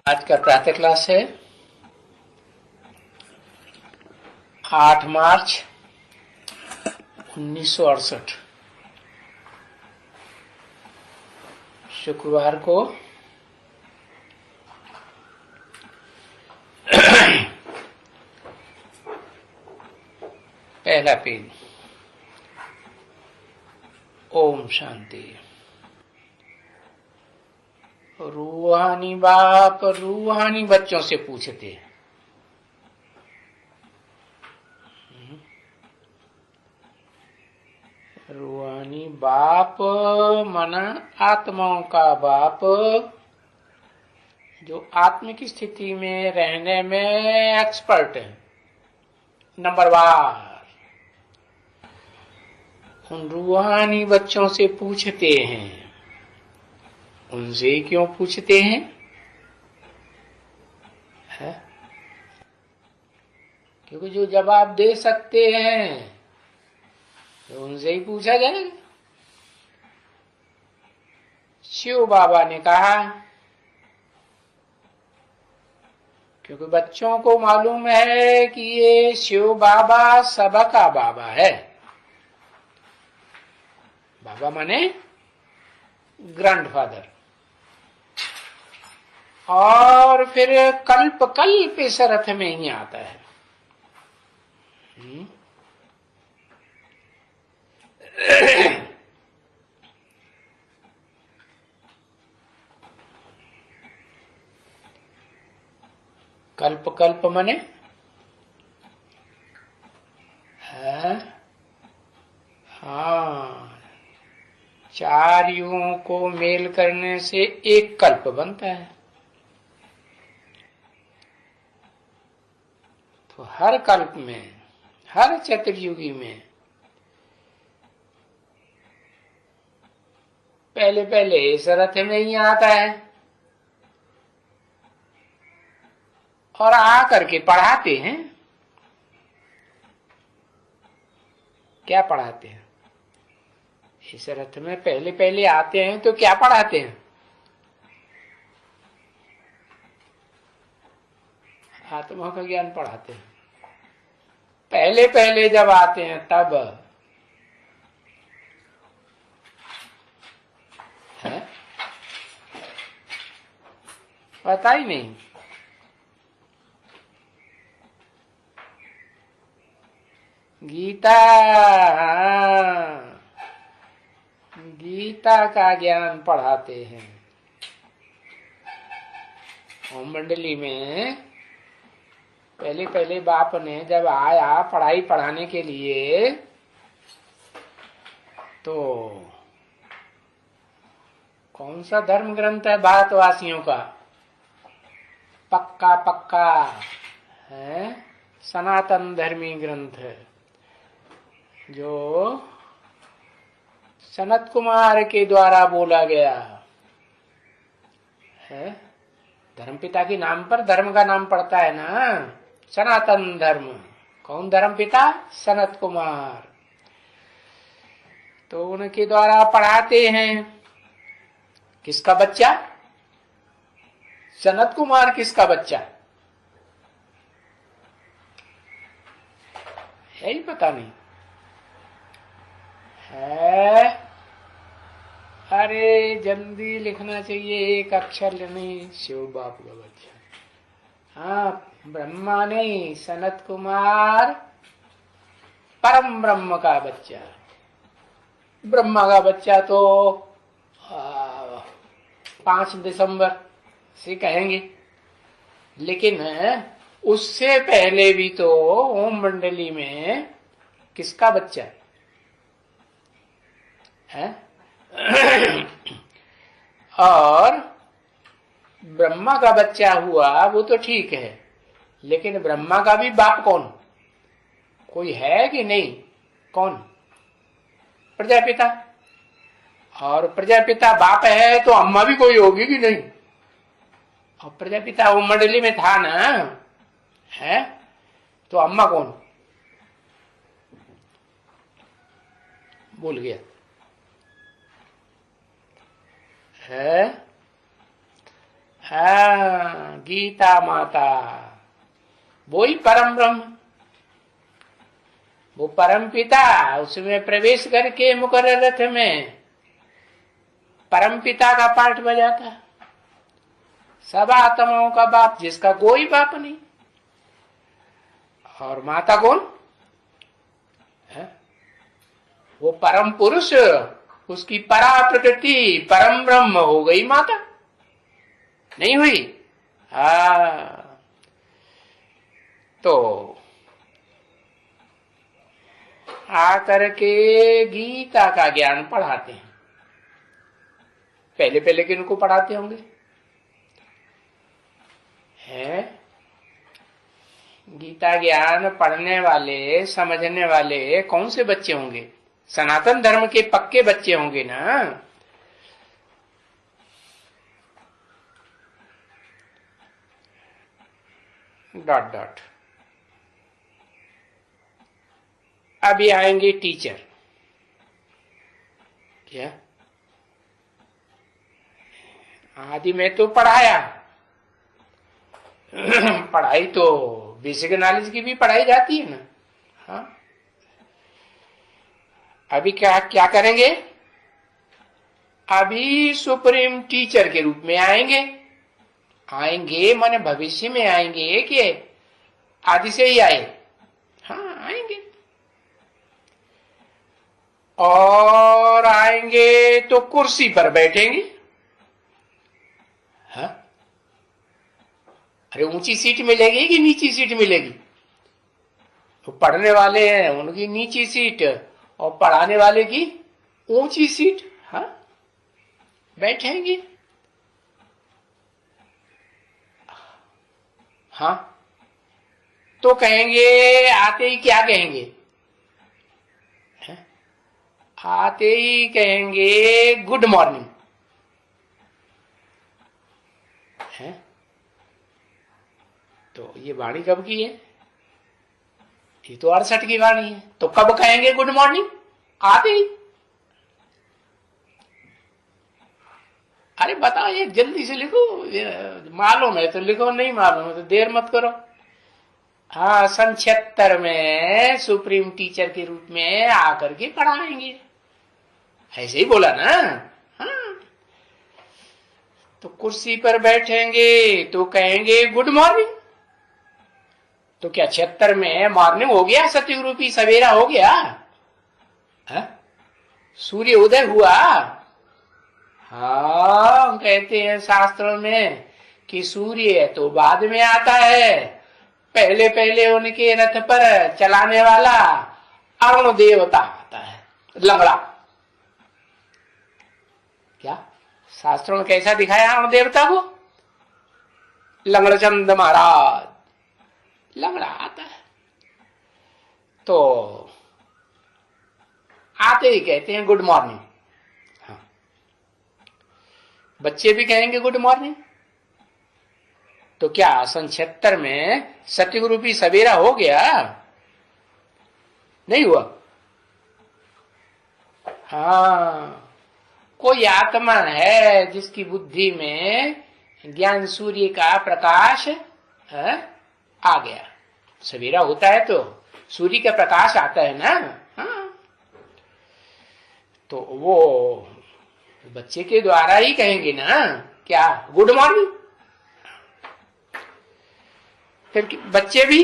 आज का प्रातः क्लास है 8 मार्च 1968 शुक्रवार को पहला पेज। ओम शांति। रूहानी बाप रूहानी बच्चों से पूछते हैं, रूहानी बाप माना आत्माओं का बाप, जो आत्मिक स्थिति में रहने में एक्सपर्ट है, नंबरवार। उन रूहानी बच्चों से पूछते हैं। उनसे क्यों पूछते हैं? है? क्योंकि जो जवाब दे सकते हैं तो उनसे ही पूछा जाए। शिव बाबा ने कहा, क्योंकि बच्चों को मालूम है कि ये शिव बाबा सबका बाबा है। बाबा माने ग्रैंडफादर। और फिर कल्प कल्प इस रथ में ही आता है। कल्प कल्प माने हाँ, 4 युगों को मेल करने से एक कल्प बनता है। तो हर कल्प में, हर चतुर्युगी में पहले पहले इस रथ में ही आता है और आकर के पढ़ाते हैं। क्या पढ़ाते हैं? इस रथ में पहले पहले आते हैं तो क्या पढ़ाते हैं? आत्मा का ज्ञान पढ़ाते हैं। पहले पहले जब आते हैं तब है, पता ही नहीं। गीता, गीता का ज्ञान पढ़ाते हैं। ओम मंडली में पहले पहले बाप ने जब आया पढ़ाई पढ़ाने के लिए, तो कौन सा धर्म ग्रंथ है भारतवासियों का? पक्का पक्का है, सनातन धर्मी ग्रंथ है, जो सनत कुमार के द्वारा बोला गया है। धर्मपिता के नाम पर धर्म का नाम पड़ता है ना, सनातन धर्म। कौन धर्मपिता? सनत कुमार। तो उनके द्वारा पढ़ाते हैं। किसका बच्चा? सनत कुमार किसका बच्चा है? ही पता नहीं है। अरे जल्दी लिखना चाहिए, एक अक्षर नहीं। शिव बापू का बच्चा। हाँ, ब्रह्मा नहीं, सनत कुमार परम ब्रह्म का बच्चा। ब्रह्मा का बच्चा तो 5 दिसंबर से कहेंगे, लेकिन उससे पहले भी तो ओम मंडली में किसका बच्चा है? और ब्रह्मा का बच्चा हुआ वो तो ठीक है, लेकिन ब्रह्मा का भी बाप कौन? कोई है कि नहीं? कौन? प्रजापिता। और प्रजापिता बाप है तो अम्मा भी कोई होगी कि नहीं? और प्रजापिता ओम मंडली में था ना, है? तो अम्मा कौन? भूल गया है। हाँ, गीता माता वही परम ब्रह्म, वो परम पिता, उसमें प्रवेश करके मुकर्रर रथ में परम पिता का पाठ बजाता, सब आत्माओं का बाप, जिसका कोई बाप नहीं। और माता कौन है? वो परम पुरुष, उसकी परा प्रकृति परम ब्रह्म हो गई माता, नहीं हुई? तो आकर के गीता का ज्ञान पढ़ाते हैं। पहले पहले किनको पढ़ाते होंगे? है गीता ज्ञान पढ़ने वाले, समझने वाले कौन से बच्चे होंगे? सनातन धर्म के पक्के बच्चे होंगे ना। Dot dot. अभी आएंगे टीचर। क्या आदि में तो पढ़ाया पढ़ाई तो बेसिक नॉलेज की भी पढ़ाई जाती है ना। हाँ, अभी क्या क्या करेंगे? अभी सुप्रीम टीचर के रूप में आएंगे। आएंगे माने भविष्य में आएंगे कि आदि से ही आए? हाँ, आएंगे। और आएंगे तो कुर्सी पर बैठेंगे। हाँ? अरे ऊंची सीट मिलेगी कि नीची सीट मिलेगी? तो पढ़ने वाले हैं उनकी नीची सीट और पढ़ाने वाले की ऊंची सीट। हाँ, बैठेंगे। हाँ, तो कहेंगे, आते ही क्या कहेंगे? आते ही कहेंगे गुड मॉर्निंग। है तो ये वाणी कब की है? ये तो 68 की वाणी है। तो कब कहेंगे गुड मॉर्निंग? आते ही। अरे बताओ, ये जल्दी से लिखो, मालूम है तो लिखो, नहीं मालूम है तो देर मत करो। हाँ, सन 76 में सुप्रीम टीचर के रूप में आकर के पढ़ाएंगे, ऐसे ही बोला ना। हाँ, तो कुर्सी पर बैठेंगे तो कहेंगे गुड मॉर्निंग। तो क्या 76 में मॉर्निंग हो गया? सतयुग रूपी सवेरा हो गया? है? सूर्य उदय हुआ? हाँ, कहते हैं शास्त्रों में कि सूर्य तो बाद में आता है, पहले पहले उनके रथ पर चलाने वाला अरुण देवता आता है, लंगड़ा। क्या शास्त्रों में कैसा दिखाया अरुण देवता को? लंगड़चंद महाराज, लंगड़ा आता है। तो आते ही कहते हैं गुड मॉर्निंग। हाँ, बच्चे भी कहेंगे गुड मॉर्निंग। तो क्या सन 76 में सतयुग रूपी सवेरा हो गया? नहीं हुआ? हाँ, कोई आत्मा है जिसकी बुद्धि में ज्ञान सूर्य का प्रकाश आ गया। सवेरा होता है तो सूर्य का प्रकाश आता है ना। हाँ, तो वो बच्चे के द्वारा ही कहेंगे ना, क्या गुड मॉर्निंग। फिर बच्चे भी,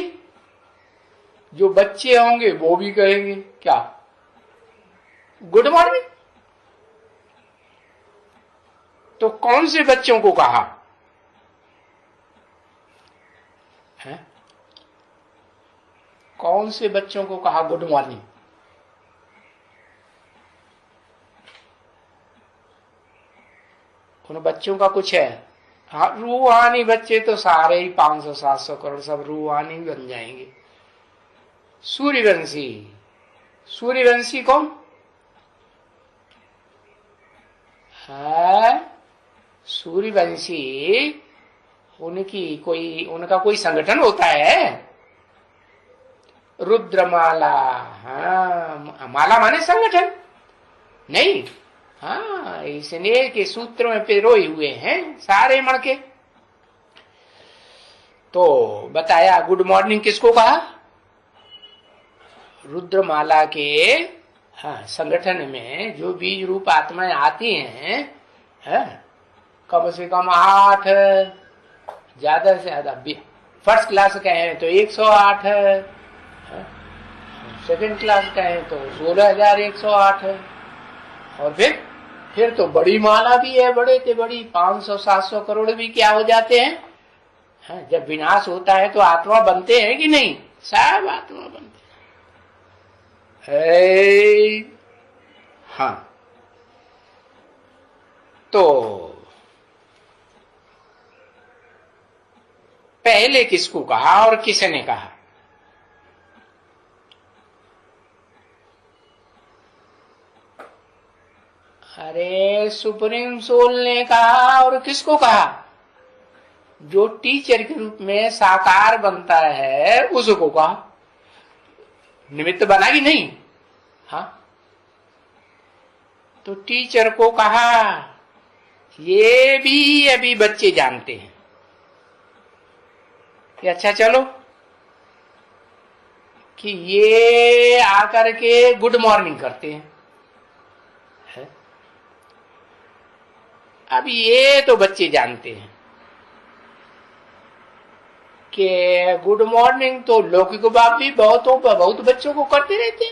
जो बच्चे होंगे वो भी कहेंगे क्या गुड मॉर्निंग। तो कौन से बच्चों को कहा है? कौन से बच्चों को कहा गुड मॉर्निंग? उन बच्चों का कुछ है? हाँ, रूहानी बच्चे तो सारे ही 500-700 करोड़ सब रूहानी बन जाएंगे। सूर्यवंशी, सूर्यवंशी कौन है? सूर्यवंशी उनका कोई संगठन होता है, रुद्रमाला। हाँ, माला माने संगठन नहीं। हाँ, इसलिए के सूत्र में पिरोए हुए हैं सारे मणके। तो बताया गुड मॉर्निंग किसको कहा? रुद्रमाला के संगठन में जो बीज रूप आत्माएं आती हैं, कम से कम 8, ज्यादा से ज्यादा फर्स्ट क्लास कहें तो 108 है, सेकंड क्लास कहें तो 16,108 है, और फिर तो बड़ी माला भी है, बड़े से बड़ी 500-700 करोड़ भी क्या हो जाते हैं। जब विनाश होता है तो आत्मा बनते हैं कि नहीं? सब आत्मा बनते हैं। हाँ, तो पहले किसको कहा और किसने कहा? अरे सुप्रीम सोल ने कहा। और किसको कहा? जो टीचर के रूप में साकार बनता है उसको कहा। निमित्त बना कि नहीं? हाँ, तो टीचर को कहा। ये भी अभी बच्चे जानते हैं कि अच्छा चलो कि ये आकर के गुड मॉर्निंग करते हैं। अब ये तो बच्चे जानते हैं कि गुड मॉर्निंग तो लौकिक बाप भी बहुत बच्चों को करते रहते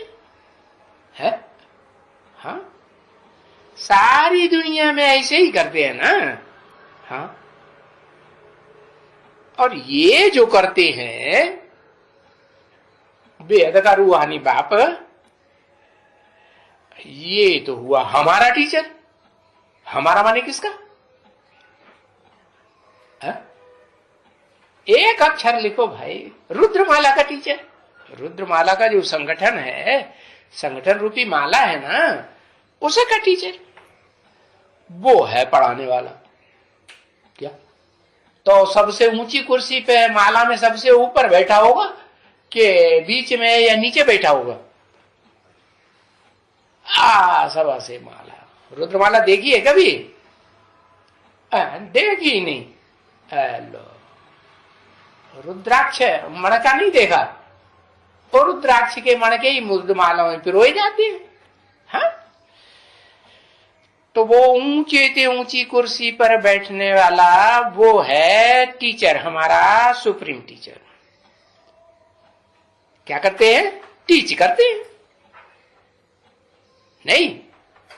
हैं। हाँ, सारी दुनिया में ऐसे ही करते हैं ना। हाँ, और ये जो करते हैं बेहद का रूहानी बाप, ये तो हुआ हमारा टीचर। हमारा माने किसका? एक अक्षर लिखो भाई, रुद्रमाला का टीचर। रुद्रमाला का जो संगठन है, संगठन रूपी माला है ना, उसका टीचर वो है पढ़ाने वाला। क्या तो सबसे ऊंची कुर्सी पे माला में सबसे ऊपर बैठा होगा कि बीच में या नीचे बैठा होगा? सभा से माला। रुद्रमाला देखी है कभी? देखी नहीं। लो, रुद्राक्ष मणका नहीं देखा? और रुद्राक्ष के मणके ही मुद्रमाला में पिरोए जाते हैं। हाँ, तो वो ऊंचे से ऊंची कुर्सी पर बैठने वाला वो है टीचर, हमारा सुप्रीम टीचर। क्या करते हैं? टीच करते हैं। नहीं?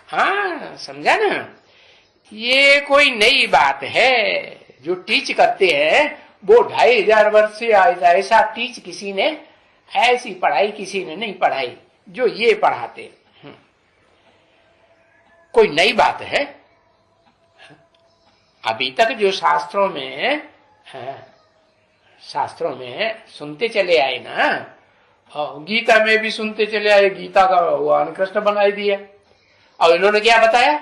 हाँ, समझा ना? ये कोई नई बात है। जो टीच करते हैं वो 2500 वर्ष से ऐसा टीच किसी ने, ऐसी पढ़ाई किसी ने नहीं पढ़ाई जो ये पढ़ाते। कोई नई बात है? अभी तक जो शास्त्रों में सुनते चले आए ना, गीता में भी सुनते चले आए। गीता का भगवान कृष्ण बनाई दिया। और इन्होंने क्या बताया?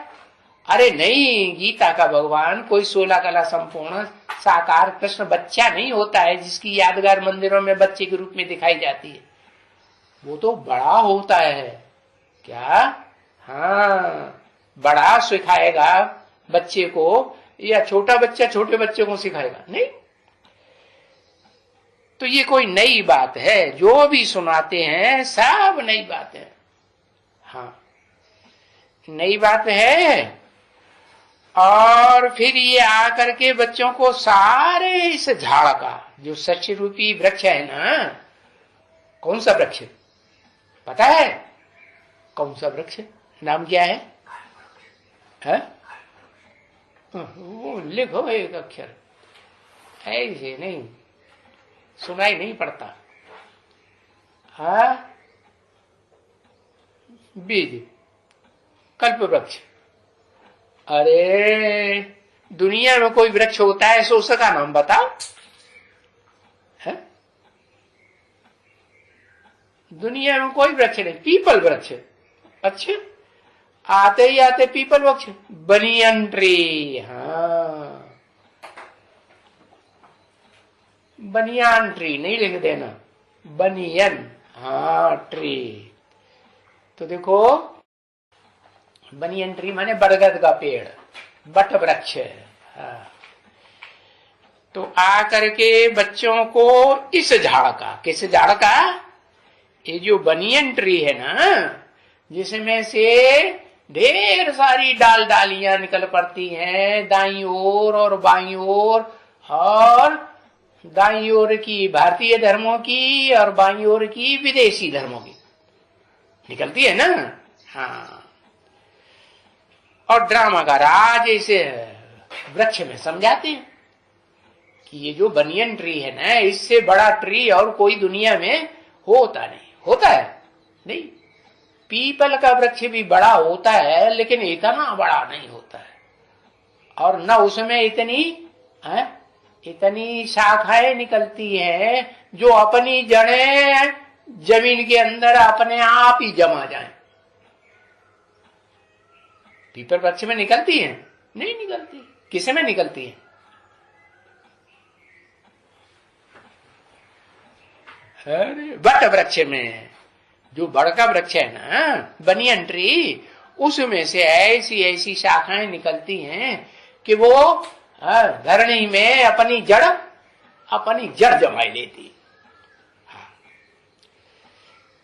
अरे नहीं, गीता का भगवान कोई 16 कला संपूर्ण साकार कृष्ण बच्चा नहीं होता है जिसकी यादगार मंदिरों में बच्चे के रूप में दिखाई जाती है। वो तो बड़ा होता है। क्या? हाँ, बड़ा सिखाएगा बच्चे को, या छोटा बच्चा छोटे बच्चे को सिखाएगा? नहीं। तो ये कोई नई बात है? जो भी सुनाते हैं सब नई बात है। हाँ, नई बात है। और फिर ये आकर के बच्चों को सारे इस झाड़ का, जो सच्ची रूपी वृक्ष है ना, कौन सा वृक्ष पता है? कौन सा वृक्ष? नाम क्या है? वो लिखो एक अक्षर, ऐसे नहीं, सुनाई नहीं पड़ता। बीज, कल्प वृक्ष। अरे दुनिया में कोई वृक्ष होता है सो उसका नाम बताओ। है? दुनिया में कोई वृक्ष नहीं। पीपल वृक्ष। अच्छा, आते ही आते पीपल वृक्ष, बनियन ट्री। हाँ, बनियान ट्री नहीं लिख देना, बनियन। हाँ, ट्री। तो देखो, बनियन ट्री माने बरगद का पेड़, बट वृक्ष। हाँ, तो आकर के बच्चों को इस झाड़ का, किस झाड़ का, ये जो बनियन ट्री है ना, जिसमें से ढेर सारी डालियां निकल पड़ती हैं दाईं ओर और बाईं ओर, और दाईं ओर की भारतीय धर्मों की और बाईं ओर की विदेशी धर्मों की निकलती है ना। हाँ, और ड्रामा का राज इस वृक्ष में समझाते हैं कि ये जो बनियन ट्री है ना, इससे बड़ा ट्री और कोई दुनिया में होता नहीं, होता है नहीं। पीपल का वृक्ष भी बड़ा होता है लेकिन इतना बड़ा नहीं होता है, और न उसमें इतनी शाखाएं निकलती हैं जो अपनी जड़ें जमीन के अंदर अपने आप ही जमा जाएं। पीपल वृक्ष में निकलती हैं? नहीं निकलती। किसे में निकलती है? अरे वट वृक्ष में, जो बड़का वृक्ष है ना, बनियन ट्री, उसमें से ऐसी ऐसी शाखाएं निकलती हैं कि वो धरणी में अपनी जड़ जमाई लेती।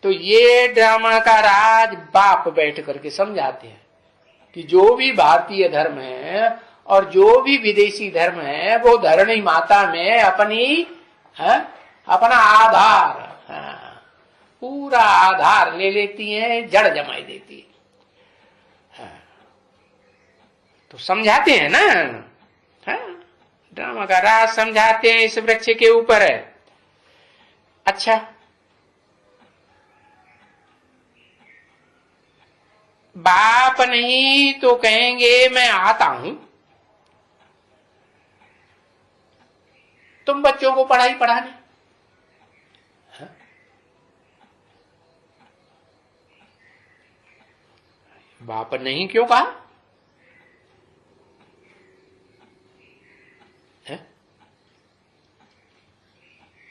तो ये ड्रामा का राज बाप बैठ करके समझाते हैं कि जो भी भारतीय धर्म है और जो भी विदेशी धर्म है, वो धरणी माता में अपना आधार, पूरा आधार ले लेती हैं, जड़ जमाई देती है। तो समझाते हैं ना, ड्रामा का राज समझाते हैं, इस वृक्ष के ऊपर है। अच्छा, बाप नहीं तो कहेंगे मैं आता हूं, तुम बच्चों को पढ़ाई पढ़ाने। बाप नहीं क्यों कहा?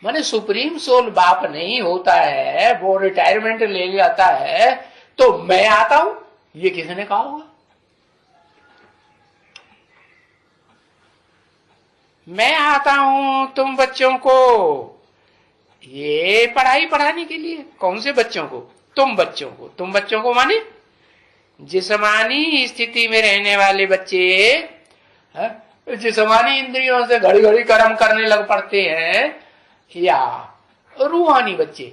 माने सुप्रीम सोल बाप नहीं होता है, वो रिटायरमेंट ले जाता है, तो मैं आता हूं, ये किसने कहा होगा? मैं आता हूं तुम बच्चों को ये पढ़ाई पढ़ाने के लिए। कौन से बच्चों को? तुम बच्चों को। तुम बच्चों को माने जिस्मानी स्थिति में रहने वाले बच्चे, जिस्मानी इंद्रियों से घड़ी घड़ी कर्म करने लग पड़ते हैं, या रूहानी बच्चे,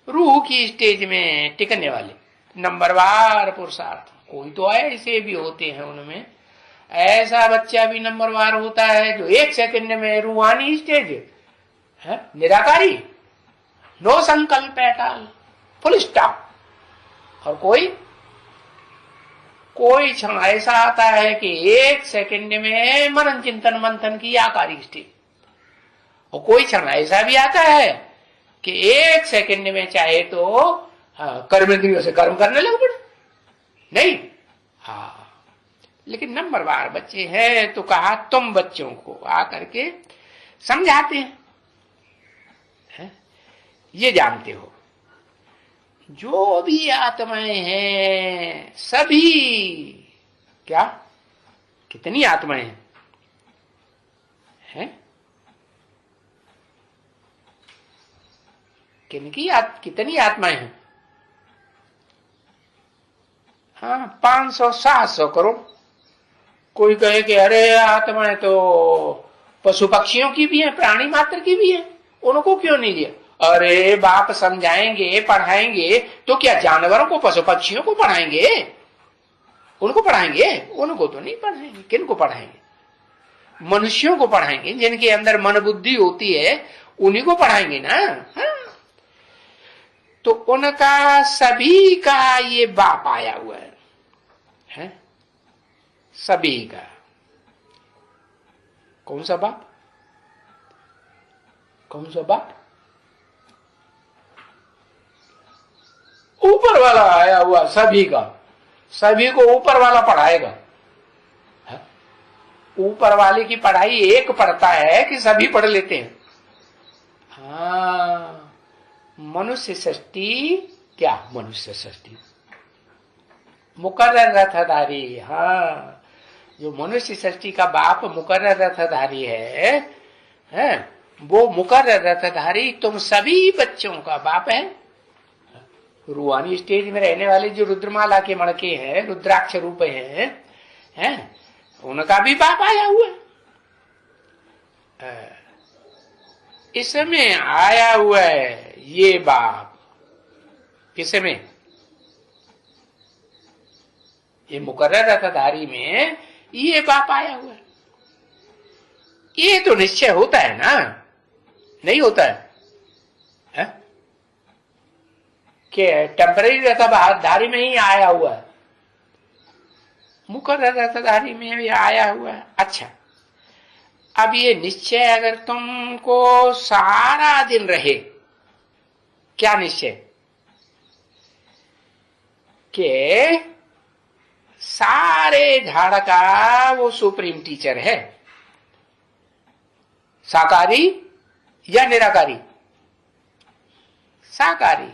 रूह की स्टेज में टिकने वाले, नंबरवार पुरुषार्थ। कोई तो ऐसे भी होते हैं, उनमें ऐसा बच्चा भी नंबरवार होता है जो 1 सेकंड में रूहानी स्टेज है, निराकारी, नो संकल्प एट ऑल, फुल स्टॉप। और कोई क्षण ऐसा आता है कि 1 सेकंड में मनन चिंतन मंथन की आकारी स्टेज, और कोई क्षण ऐसा भी आता है कि 1 सेकंड में चाहे तो कर्मेंद्रियों से कर्म करने लग पड़े। नहीं, लेकिन नंबरवार बच्चे हैं तो कहा तुम बच्चों को आकर के समझाते हैं। ये जानते हो जो भी आत्माएं हैं सभी, क्या कितनी आत्माएं हैं? कितनी आत्माएं हैं? 500-700 करोड़। कोई कहे कि अरे आत्माएं तो पशु पक्षियों की भी है, प्राणी मात्र की भी है, उनको क्यों नहीं लिया? अरे बाप समझाएंगे पढ़ाएंगे तो क्या जानवरों को, पशु पक्षियों को पढ़ाएंगे? उनको पढ़ाएंगे? उनको तो नहीं पढ़ाएंगे। किनको पढ़ाएंगे? मनुष्यों को पढ़ाएंगे, जिनके अंदर मन बुद्धि होती है, उन्हीं को पढ़ाएंगे ना। तो उनका सभी का ये बाप आया हुआ है? सभी का। कौन सा बाप? कौन सा बाप? ऊपर वाला आया हुआ सभी का। सभी को ऊपर वाला पढ़ाएगा। ऊपर वाले की पढ़ाई एक पढ़ता है कि सभी पढ़ लेते हैं? मनुष्य सृष्टि, क्या मनुष्य सृष्टि, मुकर्रर रथधारी। जो मनुष्य सृष्टि का बाप मुकर्रर रथधारी है, वो मुकर्रर रथधारी तुम सभी बच्चों का बाप है। रूहानी स्टेज में रहने वाले जो रुद्रमाला के मणके हैं, रुद्राक्ष रूप हैं, उनका भी बाप आया हुआ है। इसमें आया हुआ है ये बाप, किसमें? ये मुकर्रर रथधारी में ये बाप आया हुआ है। ये तो निश्चय होता है ना, नहीं होता है? कि टेम्पररी रथधारी में ही आया हुआ है, मुकर्रर रथधारी में भी आया हुआ है। अच्छा, अब ये निश्चय अगर तुमको सारा दिन रहे, क्या निश्चय? कि सारे झाड़ का वो सुप्रीम टीचर है, साकारी या निराकारी? साकारी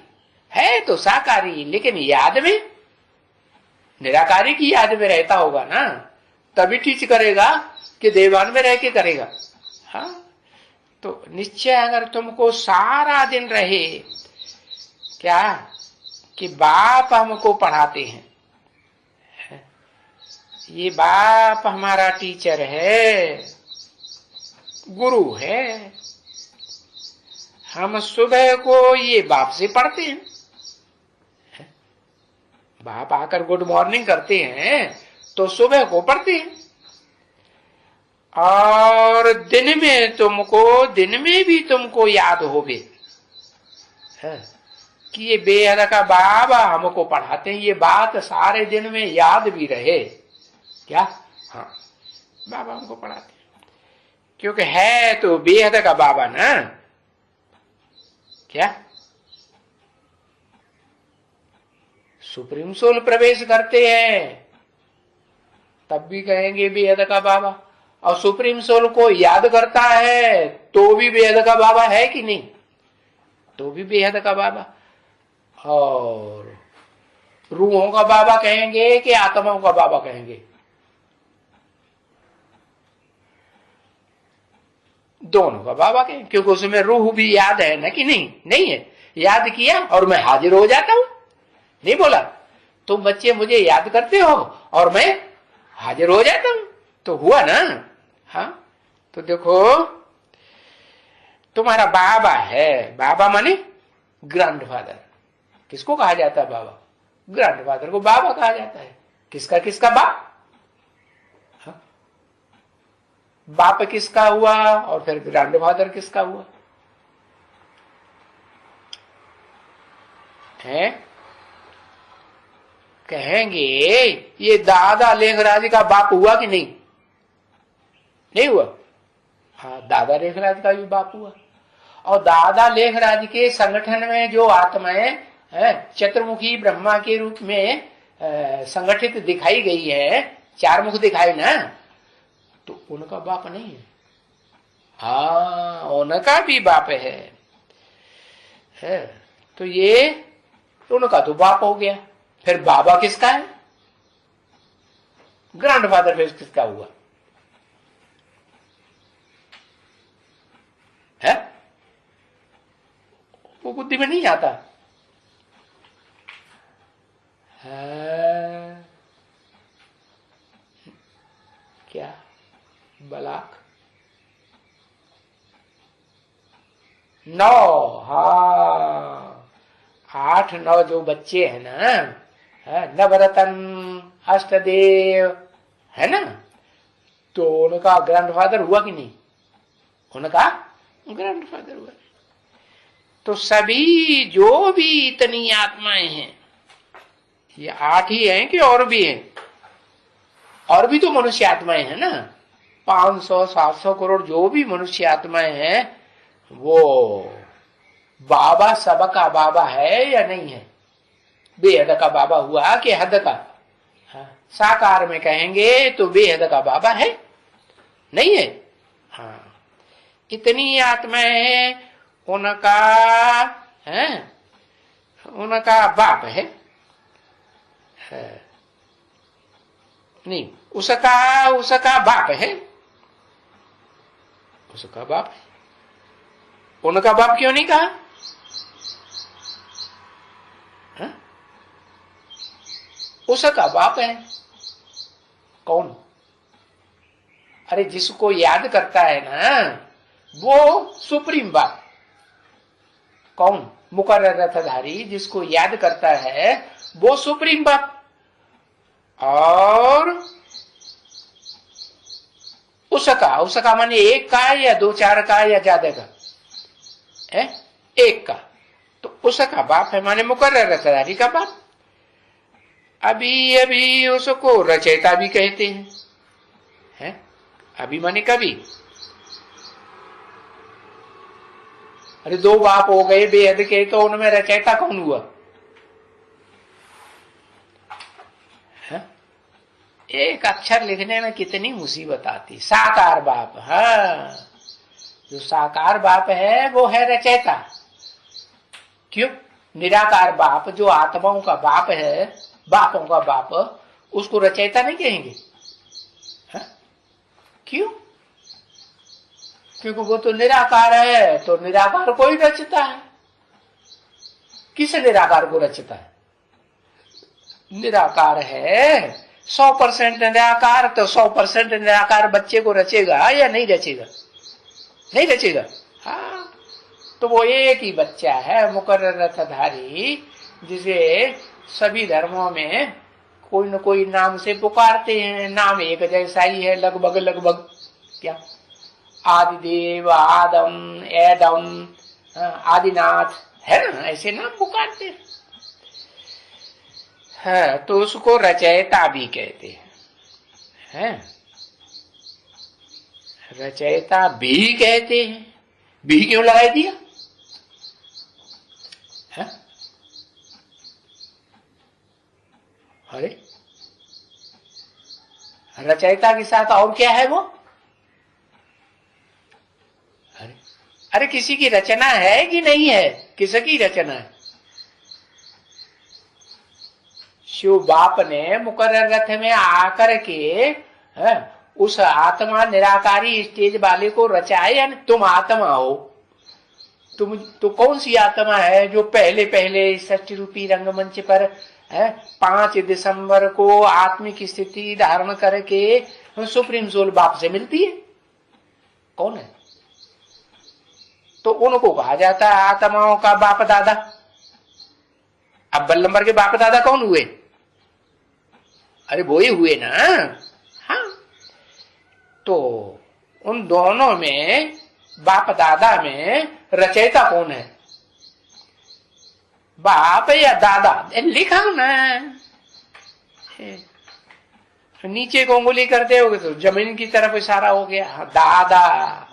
है तो साकारी, लेकिन याद में निराकारी की याद में रहता होगा ना, तभी टीच करेगा कि देवान में रह के करेगा। हाँ, तो निश्चय अगर तुमको सारा दिन रहे, क्या कि बाप हमको पढ़ाते हैं, ये बाप हमारा टीचर है, गुरु है, हम सुबह को ये बाप से पढ़ते हैं। बाप आकर गुड मॉर्निंग करते हैं तो सुबह को पढ़ते हैं, और दिन में भी तुमको याद होवे कि ये बेहद का बाबा हमको पढ़ाते हैं, ये बात सारे दिन में याद भी रहे। क्या? हाँ, बाबा हमको पढ़ाते हैं, क्योंकि है तो बेहद का बाबा ना। क्या? सुप्रीम सोल प्रवेश करते हैं तब भी कहेंगे बेहद का बाबा, और सुप्रीम सोल को याद करता है तो भी बेहद का बाबा है कि नहीं? तो भी बेहद का बाबा। और रूहों का बाबा कहेंगे कि आत्माओं का बाबा कहेंगे? दोनों का बाबा कहेंगे, क्योंकि उसमें रूह भी याद है ना कि नहीं? नहीं है, याद किया और मैं हाजिर हो जाता हूं। नहीं बोला तुम बच्चे मुझे याद करते हो और मैं हाजिर हो जाता हूं, तो हुआ ना। हाँ, तो देखो तुम्हारा बाबा है, बाबा माने ग्रैंडफादर। किसको कहा जाता है बाबा? ग्रैंडफादर को बाबा कहा जाता है। किसका किसका बाप? हाँ? बाप किसका हुआ और फिर ग्रैंडफादर किसका हुआ है? कहेंगे ये दादा लेखराज का बाप हुआ कि नहीं? नहीं हुआ। हाँ, दादा लेखराज का भी बाप हुआ। और दादा लेखराज के संगठन में जो आत्माएं चतुर्मुखी ब्रह्मा के रूप में संगठित दिखाई गई है, चार मुख दिखाई ना, तो उनका बाप नहीं है? हाँ, उनका भी बाप है। तो ये उनका तो बाप हो गया। फिर बाबा किसका है? ग्रैंडफादर फिर किसका हुआ है? वो बुद्धि में नहीं आता है। क्या बलाक 9? हाँ, 8-9 जो बच्चे हैं ना, नवरतन अष्टदेव है ना, तो उनका ग्रैंडफादर हुआ कि नहीं? उनका ग्रैंडफादर हुआ। तो सभी जो भी इतनी आत्माएं हैं, ये 8 ही हैं कि और भी हैं? और भी तो मनुष्य आत्माएं हैं ना, 500-700 करोड़ जो भी मनुष्य आत्माएं हैं, वो बाबा सबका बाबा है या नहीं है? बेहद का बाबा हुआ कि हद का? हाँ, साकार में कहेंगे तो बेहद का बाबा है, नहीं है? हाँ, इतनी आत्माएं हैं, उनका बाप है। नहीं, उसका बाप है, उसका बाप है। उनका बाप क्यों नहीं कहा? हा? उसका बाप है कौन? अरे जिसको याद करता है ना वो सुप्रीम बाप। कौन? मुकर्रर रथधारी जिसको याद करता है वो सुप्रीम बाप। और उसका माने एक का या दो चार का या ज्यादा का है? एक का। तो उसका बाप है माने मुकर्रर रथधारी का बाप। अभी अभी उसको रचयिता भी कहते हैं। अभी माने कभी। अरे दो बाप हो गए बेहद के, तो उनमें रचयिता कौन हुआ? है? एक अक्षर लिखने में कितनी मुसीबत आती। साकार बाप, हाँ, जो साकार बाप है वो है रचयिता। क्यों? निराकार बाप जो आत्माओं का बाप है, बापों का बाप, उसको रचयिता नहीं कहेंगे? है? क्यों? क्योंकि वो तो निराकार है, तो निराकार को ही रचता है। किस निराकार को रचता है? निराकार है 100% निराकार, तो 100% निराकार बच्चे को रचेगा या नहीं रचेगा? नहीं रचेगा। हाँ, तो वो एक ही बच्चा है मुकर्रर रथधारी, जिसे सभी धर्मों में कोई न कोई नाम से पुकारते हैं। नाम एक जैसा ही है लगभग लगभग। क्या? आदिदेव, आदम, एदम, आदिनाथ, है ना? ऐसे नाम पुकारते हैं। तो उसको रचयिता भी कहते हैं। रचयिता भी कहते हैं। भी क्यों लगाई दिया? है? अरे रचयिता के साथ और क्या है वो? अरे किसी की रचना है कि नहीं है? किसकी रचना है? शिव बाप ने मुकर्रर रथ में आकर के उस आत्मा निराकारी स्टेज वाले को रचाया। तुम आत्मा हो। तुम तो कौन सी आत्मा है जो पहले पहले षष्ठी रूपी रंगमंच पर 5 दिसंबर को आत्मिक स्थिति धारण करके सुप्रीम सोल बाप से मिलती है? कौन है? तो उनको कहा जाता है आत्माओं का बाप दादा। अब बल्लंबर के बाप दादा कौन हुए? अरे वो ही हुए ना। हाँ, तो उन दोनों में बाप दादा में रचयिता कौन है? बाप या दादा? लिखा ना, नीचे को उंगली करते हो तो जमीन की तरफ इशारा हो गया। दादा,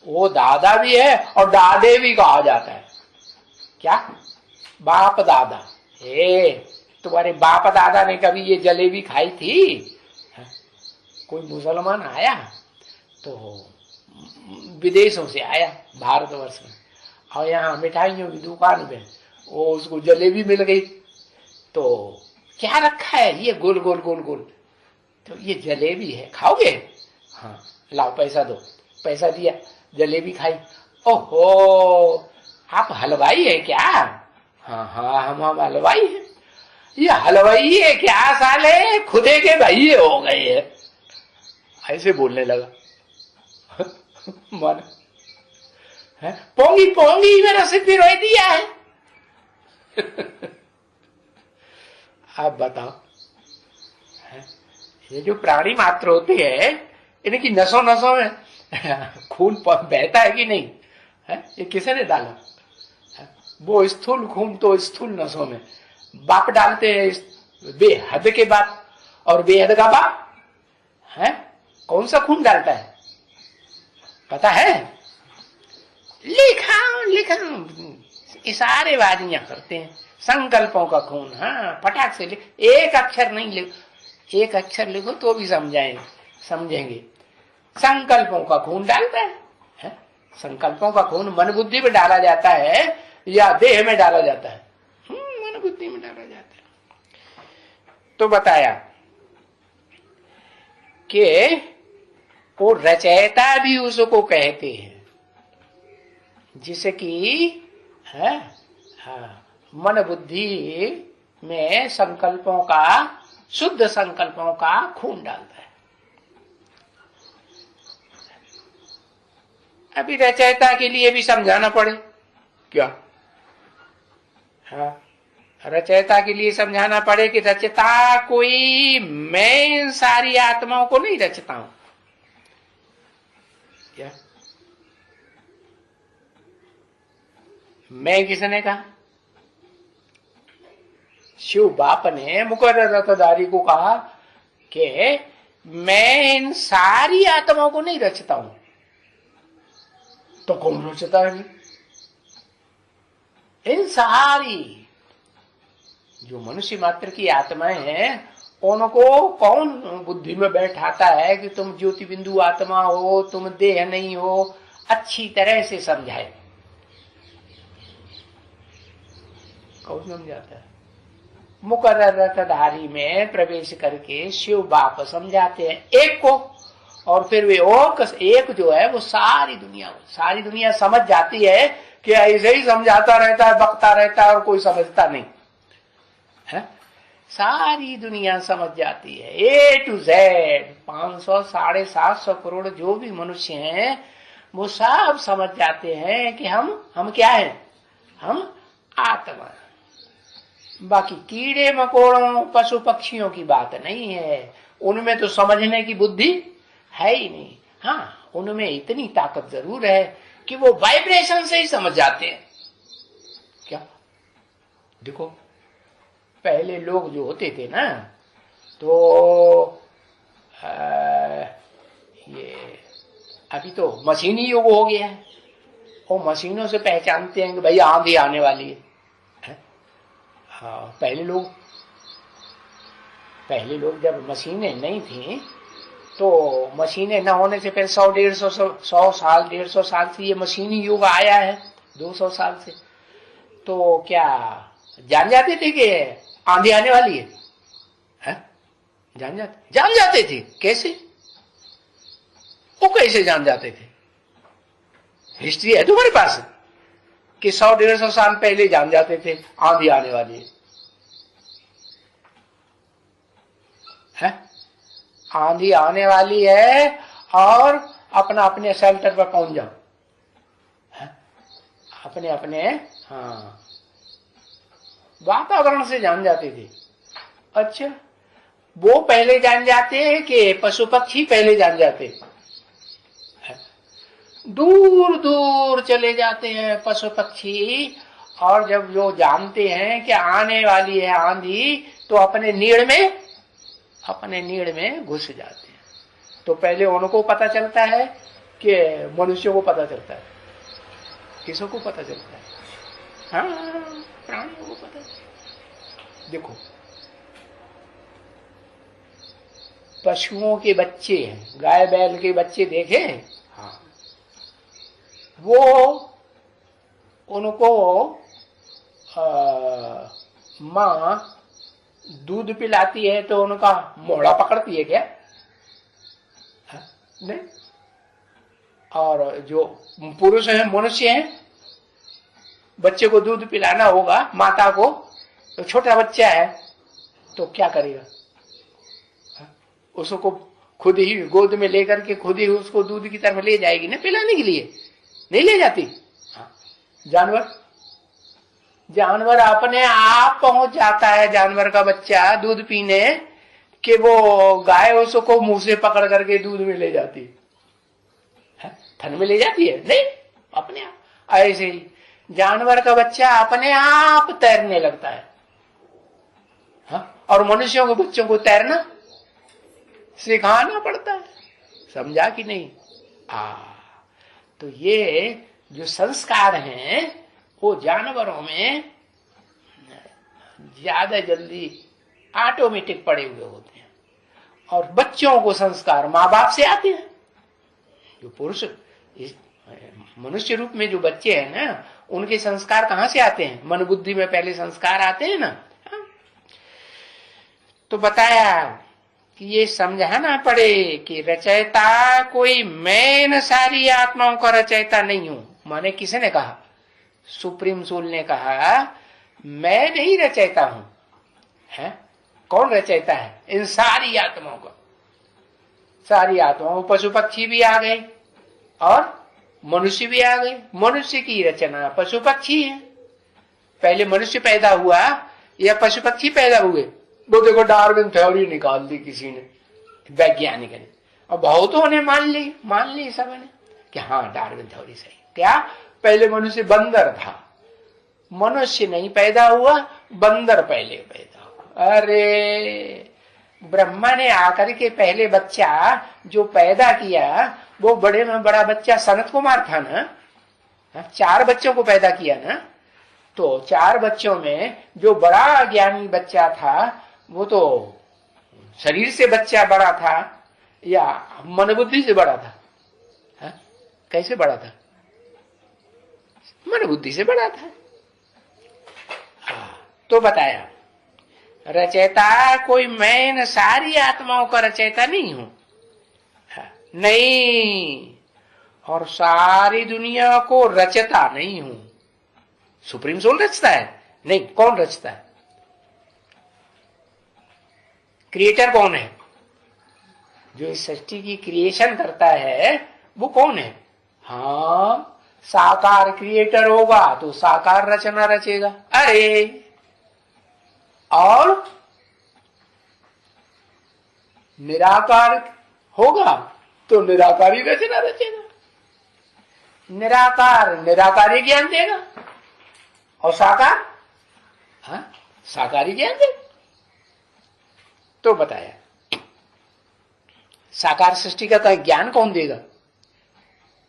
वो दादा भी है और दादे भी कहा जाता है। क्या? बाप दादा। तुम्हारे बाप दादा ने कभी ये जलेबी खाई थी? कोई मुसलमान आया तो विदेशों से आया भारतवर्ष में, और यहाँ मिठाइयों की दुकान पे वो उसको जलेबी मिल गई। तो क्या रखा है? ये गोल गोल गोल गोल। तो ये जलेबी है, खाओगे? हाँ, लाओ पैसा दो। पैसा दिया, जलेबी खाई। ओहो, आप हलवाई है क्या? हाँ हाँ, हम हलवाई हैं। ये हलवाई है क्या साले? खुदे के भाई हो गए हैं। ऐसे बोलने लगा। मन है पोंगी पोंगी मेरा सिर पिरोई दिया है। आप बताओ, ये जो प्राणी मात्र होते हैं इनकी नसों नसों में खून बहता है कि नहीं? है? ये किसने डाला? वो स्थूल खून तो स्थूल नसों में बाप डालते हैं, बेहद के बाप और बेहद का बाप है। कौन सा खून डालता है पता है? लिखा लिखा इशारे बाजियां करते हैं। संकल्पों का खून। हाँ, फटाक से लिख। एक अक्षर नहीं लिख, एक अक्षर लिखो तो भी समझेंगे। संकल्पों का खून डालता है? संकल्पों का खून मन बुद्धि में डाला जाता है या देह में डाला जाता है? मन बुद्धि में डाला जाता है। तो बताया कि वो रचयिता भी उसको कहते हैं, जिसे कि है मन बुद्धि में संकल्पों का, शुद्ध संकल्पों का खून डालता है। अभी रचयिता के लिए भी समझाना पड़े क्या? रचयिता के लिए समझाना पड़े कि रचता कोई, मैं सारी आत्माओं को नहीं रचता हूं क्या? मैं किसने कहा? शिव बाप ने मुकर्रर रथधारी को कहा कि मैं इन सारी आत्माओं को नहीं रचता हूं। तो कौन रचता है? इन सारी जो मनुष्य मात्र की आत्माएं हैं, उनको कौन बुद्धि में बैठाता है कि तुम ज्योति बिंदु आत्मा हो, तुम देह नहीं हो? अच्छी तरह से समझाए। कौन समझाता है? मुकर्रर रथधारी में प्रवेश करके शिव बाप समझाते हैं एक को, और फिर वे एक जो है वो सारी दुनिया समझ जाती है कि ऐसे ही समझाता रहता है, बकता रहता है और कोई समझता नहीं है। सारी दुनिया समझ जाती है, A to Z 500 750 करोड़ जो भी मनुष्य हैं वो सब समझ जाते हैं कि हम क्या हैं? हम आत्मा। बाकी कीड़े मकोड़ों पशु पक्षियों की बात नहीं है, उनमें तो समझने की बुद्धि है ही नहीं। हाँ, उनमें इतनी ताकत जरूर है कि वो वाइब्रेशन से ही समझ जाते हैं। क्या देखो, पहले लोग जो होते थे ना, तो ये अभी तो मशीनी युग हो गया है, वो मशीनों से पहचानते हैं कि भाई आंधी आने वाली है। हाँ, पहले लोग जब मशीनें नहीं थी, तो मशीनें न होने से पहले 100 साल 150 साल से ये मशीनी युग आया है, 200 साल से। तो क्या जान जाते थे कि आंधी आने वाली है? जान जाते थे। कैसे? वो कैसे जान जाते थे? हिस्ट्री है तुम्हारे पास कि 100-150 साल पहले जान जाते थे आंधी आने वाली है? आंधी आने वाली है और अपने शेल्टर पर पहुंच जाओ, अपने हाँ वातावरण से जान जाते थे। अच्छा, वो पहले जान जाते हैं कि पशु पक्षी पहले जान जाते? दूर दूर चले जाते हैं पशु पक्षी, और जब जो जानते हैं कि आने वाली है आंधी, तो अपने नीड़ में घुस जाते हैं। तो पहले उनको पता चलता है कि मनुष्यों को पता चलता है? किसों को पता चलता है? हाँ, प्राणियों को पता चलता है। देखो, पशुओं के बच्चे हैं, गाय बैल के बच्चे देखे? हाँ, वो उनको माँ दूध पिलाती है तो उनका मोड़ा पकड़ती है क्या? नहीं। और जो पुरुष हैं, मनुष्य हैं, बच्चे को दूध पिलाना होगा माता को, तो छोटा बच्चा है तो क्या करेगा? उसको खुद ही गोद में लेकर के खुद ही उसको दूध की तरफ ले जाएगी ना पिलाने के लिए? नहीं ले जाती। जानवर अपने आप पहुंच जाता है, जानवर का बच्चा दूध पीने, कि वो गाय उसको मुंह से पकड़ करके दूध में ले जाती है। थन में ले जाती है? नहीं, अपने आप। ऐसे ही जानवर का बच्चा अपने आप तैरने लगता है। और मनुष्यों को बच्चों को तैरना सिखाना पड़ता है। समझा कि नहीं? तो ये जो संस्कार हैं वो जानवरों में ज्यादा जल्दी ऑटोमेटिक पड़े हुए होते हैं, और बच्चों को संस्कार माँ बाप से आते हैं। जो पुरुष मनुष्य रूप में जो बच्चे हैं ना, उनके संस्कार कहां से आते हैं? मन बुद्धि में पहले संस्कार आते हैं ना। तो बताया कि ये समझाना पड़े कि रचयिता कोई मैं न सारी आत्माओं का रचयिता नहीं हूं। माने किसने कहा? सुप्रीम सोल ने कहा मैं नहीं रचयिता हूं। है कौन रचयिता है इन सारी आत्माओं का? सारी आत्माओं, पशु पक्षी भी आ गए और मनुष्य भी आ गए। मनुष्य की रचना पशु पक्षी है। पहले मनुष्य पैदा हुआ या पशु पक्षी पैदा हुए? वो देखो डार्विन थ्योरी निकाल दी किसी ने, वैज्ञानिक ने, और बहुतों ने मान ली सबने कि हाँ डार्विन थ्योरी सही। क्या? पहले मनुष्य बंदर था, मनुष्य नहीं पैदा हुआ, बंदर पहले पैदा हुआ। अरे ब्रह्मा ने आकर के पहले बच्चा जो पैदा किया वो बड़े में बड़ा बच्चा सनत कुमार था ना। 4 बच्चों को पैदा किया ना, तो 4 बच्चों में जो बड़ा ज्ञानी बच्चा था वो तो शरीर से बच्चा बड़ा था या मन बुद्धि से बड़ा था? हा? कैसे बड़ा था? मन बुद्धि से बड़ा था। तो बताया रचयिता कोई मैं न सारी आत्माओं का रचयिता नहीं हूं। नहीं, और सारी दुनिया को रचता नहीं हूं। सुप्रीम सोल रचता है? नहीं। कौन रचता है? क्रिएटर कौन है? जो इस सृष्टि की क्रिएशन करता है वो कौन है? हाँ, साकार क्रिएटर होगा तो साकार रचना रचेगा। अरे और निराकार होगा तो निराकारी रचना रचेगा। निराकार निराकारी ज्ञान देगा और साकार हाँ साकारी ज्ञान देगा। तो बताया साकार सृष्टि का ज्ञान कौन देगा?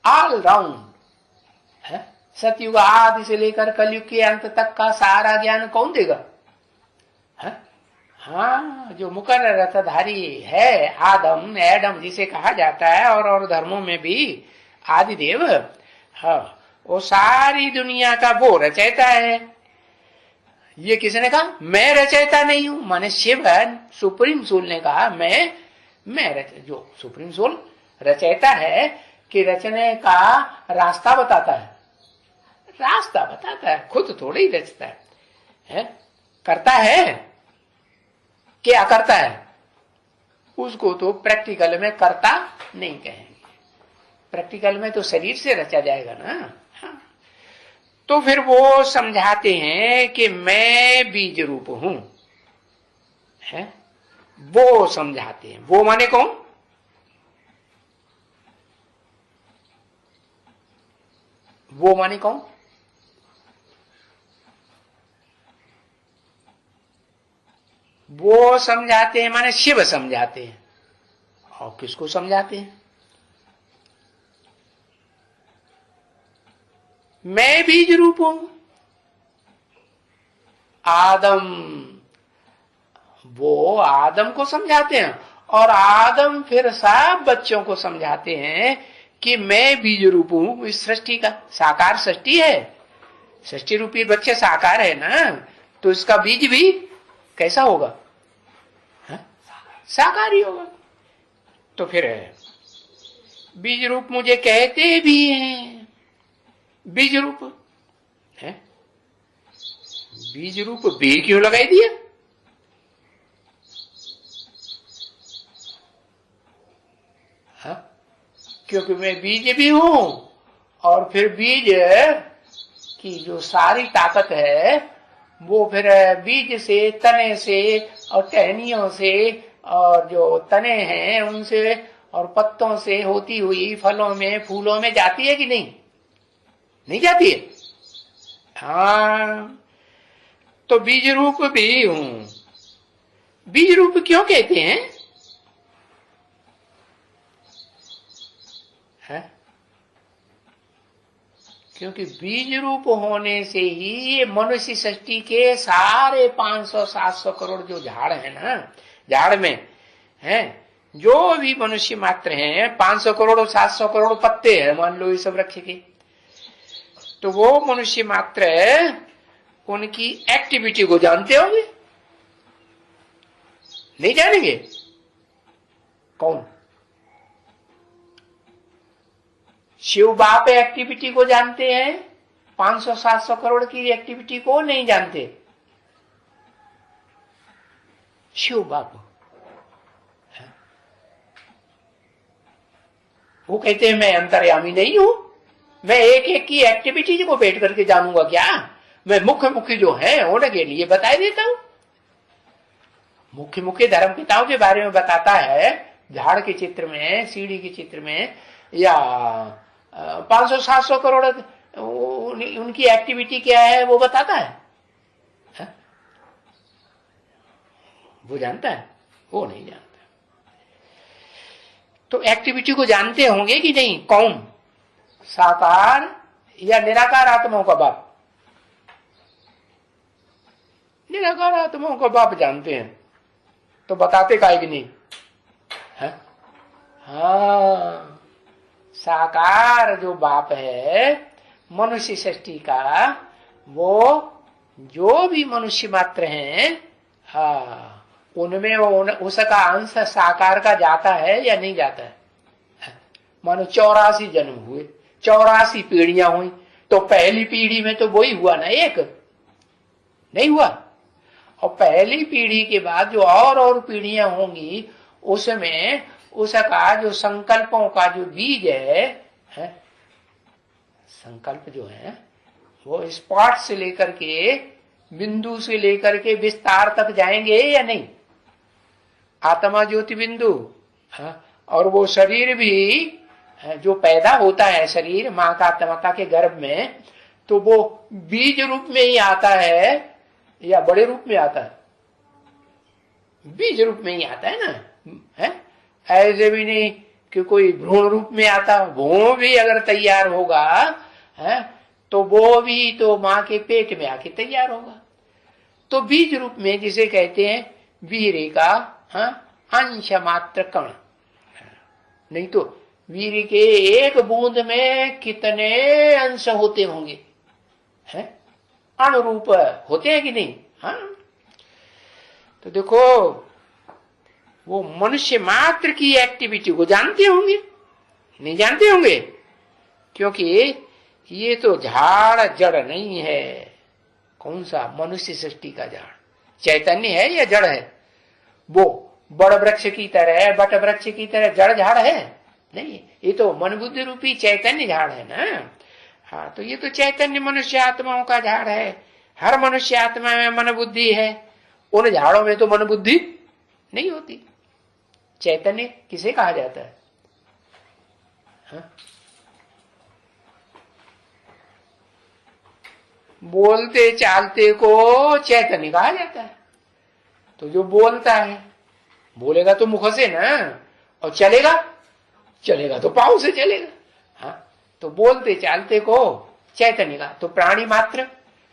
ऑल राउंड है। सतयुग आदि से लेकर कलयुग के अंत तक का सारा ज्ञान कौन देगा? हाँ, जो मुकर्रर रथधारी है, आदम एडम जिसे कहा जाता है, और धर्मों में भी आदिदेव, हाँ, वो सारी दुनिया का वो रचयिता है। ये किसने कहा? मैं रचयिता नहीं हूं। माने शिव सुप्रीम सोल ने कहा मैं जो सुप्रीम सोल रचयिता है कि रचने का रास्ता बताता है। रास्ता बताता है, खुद थोड़ी ही रचता है? करता है? क्या करता है? उसको तो प्रैक्टिकल में करता नहीं कहेंगे। प्रैक्टिकल में तो शरीर से रचा जाएगा ना। हाँ। तो फिर वो समझाते हैं कि मैं बीज रूप हूं, है? वो समझाते हैं। वो माने कौन? वो माने कौन? वो समझाते हैं माने शिव समझाते हैं। और किसको समझाते हैं? मैं बीज रूप हूं। आदम, वो आदम को समझाते हैं और आदम फिर सब बच्चों को समझाते हैं कि मैं बीज रूप हूं। इस सृष्टि का साकार सृष्टि है, सृष्टि रूपी बच्चे साकार है ना, तो इसका बीज भी कैसा होगा? साकार ही होगा। तो फिर बीज रूप मुझे कहते भी हैं। बीज रूप है, बीज रूप बी क्यों लगाई दिया? हाँ? क्योंकि मैं बीज भी हूं और फिर बीज की जो सारी ताकत है वो फिर बीज से, तने से और टहनियों से और जो तने हैं उनसे और पत्तों से होती हुई फलों में, फूलों में जाती है कि नहीं? नहीं जाती है। हाँ, तो बीज रूप भी हूं। बीज रूप क्यों कहते हैं? है? क्योंकि बीज रूप होने से ही मनुष्य सृष्टि के सारे 500-700 करोड़ जो झाड़ है ना, झाड़ में है जो भी मनुष्य मात्र हैं, 500 करोड़ और 700 करोड़ पत्ते हैं, मान लो ये सब रखे के, तो वो मनुष्य मात्र उनकी एक्टिविटी को जानते होंगे? नहीं जानेंगे? कौन? शिव बाप एक्टिविटी को जानते हैं, 500-700 करोड़ की एक्टिविटी को नहीं जानते। शिव बाप वो कहते हैं मैं अंतर्यामी नहीं हूं, मैं एक एक की एक्टिविटी को बैठ करके जानूंगा क्या? मैं मुख्य मुख्य जो है उनके लिए बता देता हूं। मुख्य मुख्य धर्म पिताओं के बारे में बताता है, झाड़ के चित्र में, सीढ़ी के चित्र में, या 500-700 करोड़ उनकी एक्टिविटी क्या है वो बताता है? वो जानता है? वो नहीं जानता। तो एक्टिविटी को जानते होंगे कि नहीं? कौन? साकार या निराकार आत्माओं का बाप? निराकार आत्माओं का बाप जानते हैं, तो बताते काहे कि नहीं है? हाँ, साकार जो बाप है मनुष्य सृष्टि का, वो जो भी मनुष्य मात्र हैं, हाँ, उनमें उसका अंश साकार का जाता है या नहीं जाता है? मानो 84 जन्म हुए, 84 पीढ़ियां हुई, तो पहली पीढ़ी में तो वही हुआ ना, एक नहीं हुआ? और पहली पीढ़ी के बाद जो और पीढ़ियां होंगी, उसमें उसका जो संकल्पों का जो बीज है, संकल्प जो है वो स्पॉट से लेकर के, बिंदु से लेकर के विस्तार तक जाएंगे या नहीं? आत्मा ज्योति बिंदु, और वो शरीर भी जो पैदा होता है, शरीर माँ का माता के गर्भ में, तो वो बीज रूप में ही आता है या बड़े रूप में आता है? बीज रूप में ही आता है ना, है? ऐसे भी नहीं कि कोई भ्रूण रूप में आता। वो भी अगर तैयार होगा है, तो वो भी तो माँ के पेट में आके तैयार होगा। तो बीज रूप में जिसे कहते हैं वीर्य का अंश मात्र कण, नहीं तो वीर्य के एक बूंद में कितने अंश होते होंगे, हैं? अणुरूप होते हैं कि नहीं? हाँ, तो देखो वो मनुष्य मात्र की एक्टिविटी को जानते होंगे, नहीं जानते होंगे? क्योंकि ये तो झाड़ जड़ नहीं है। कौन सा? मनुष्य सृष्टि का झाड़ चैतन्य है या जड़ है? वो बड़ वृक्ष की तरह, बट वृक्ष की तरह जड़ झाड़ है नहीं, ये तो मन बुद्धि रूपी चैतन्य झाड़ है ना। हाँ, तो ये तो चैतन्य मनुष्य आत्माओं का झाड़ है। हर मनुष्य आत्मा में मन बुद्धि है, उन झाड़ों में तो मन बुद्धि नहीं होती। चैतन्य किसे कहा जाता है? हाँ? बोलते चालते को चैतन्य कहा जाता है। तो जो बोलता है, बोलेगा तो मुख से ना, और चलेगा तो पाँव से चलेगा। हाँ, तो बोलते चालते को चैतन्य का। तो प्राणी मात्र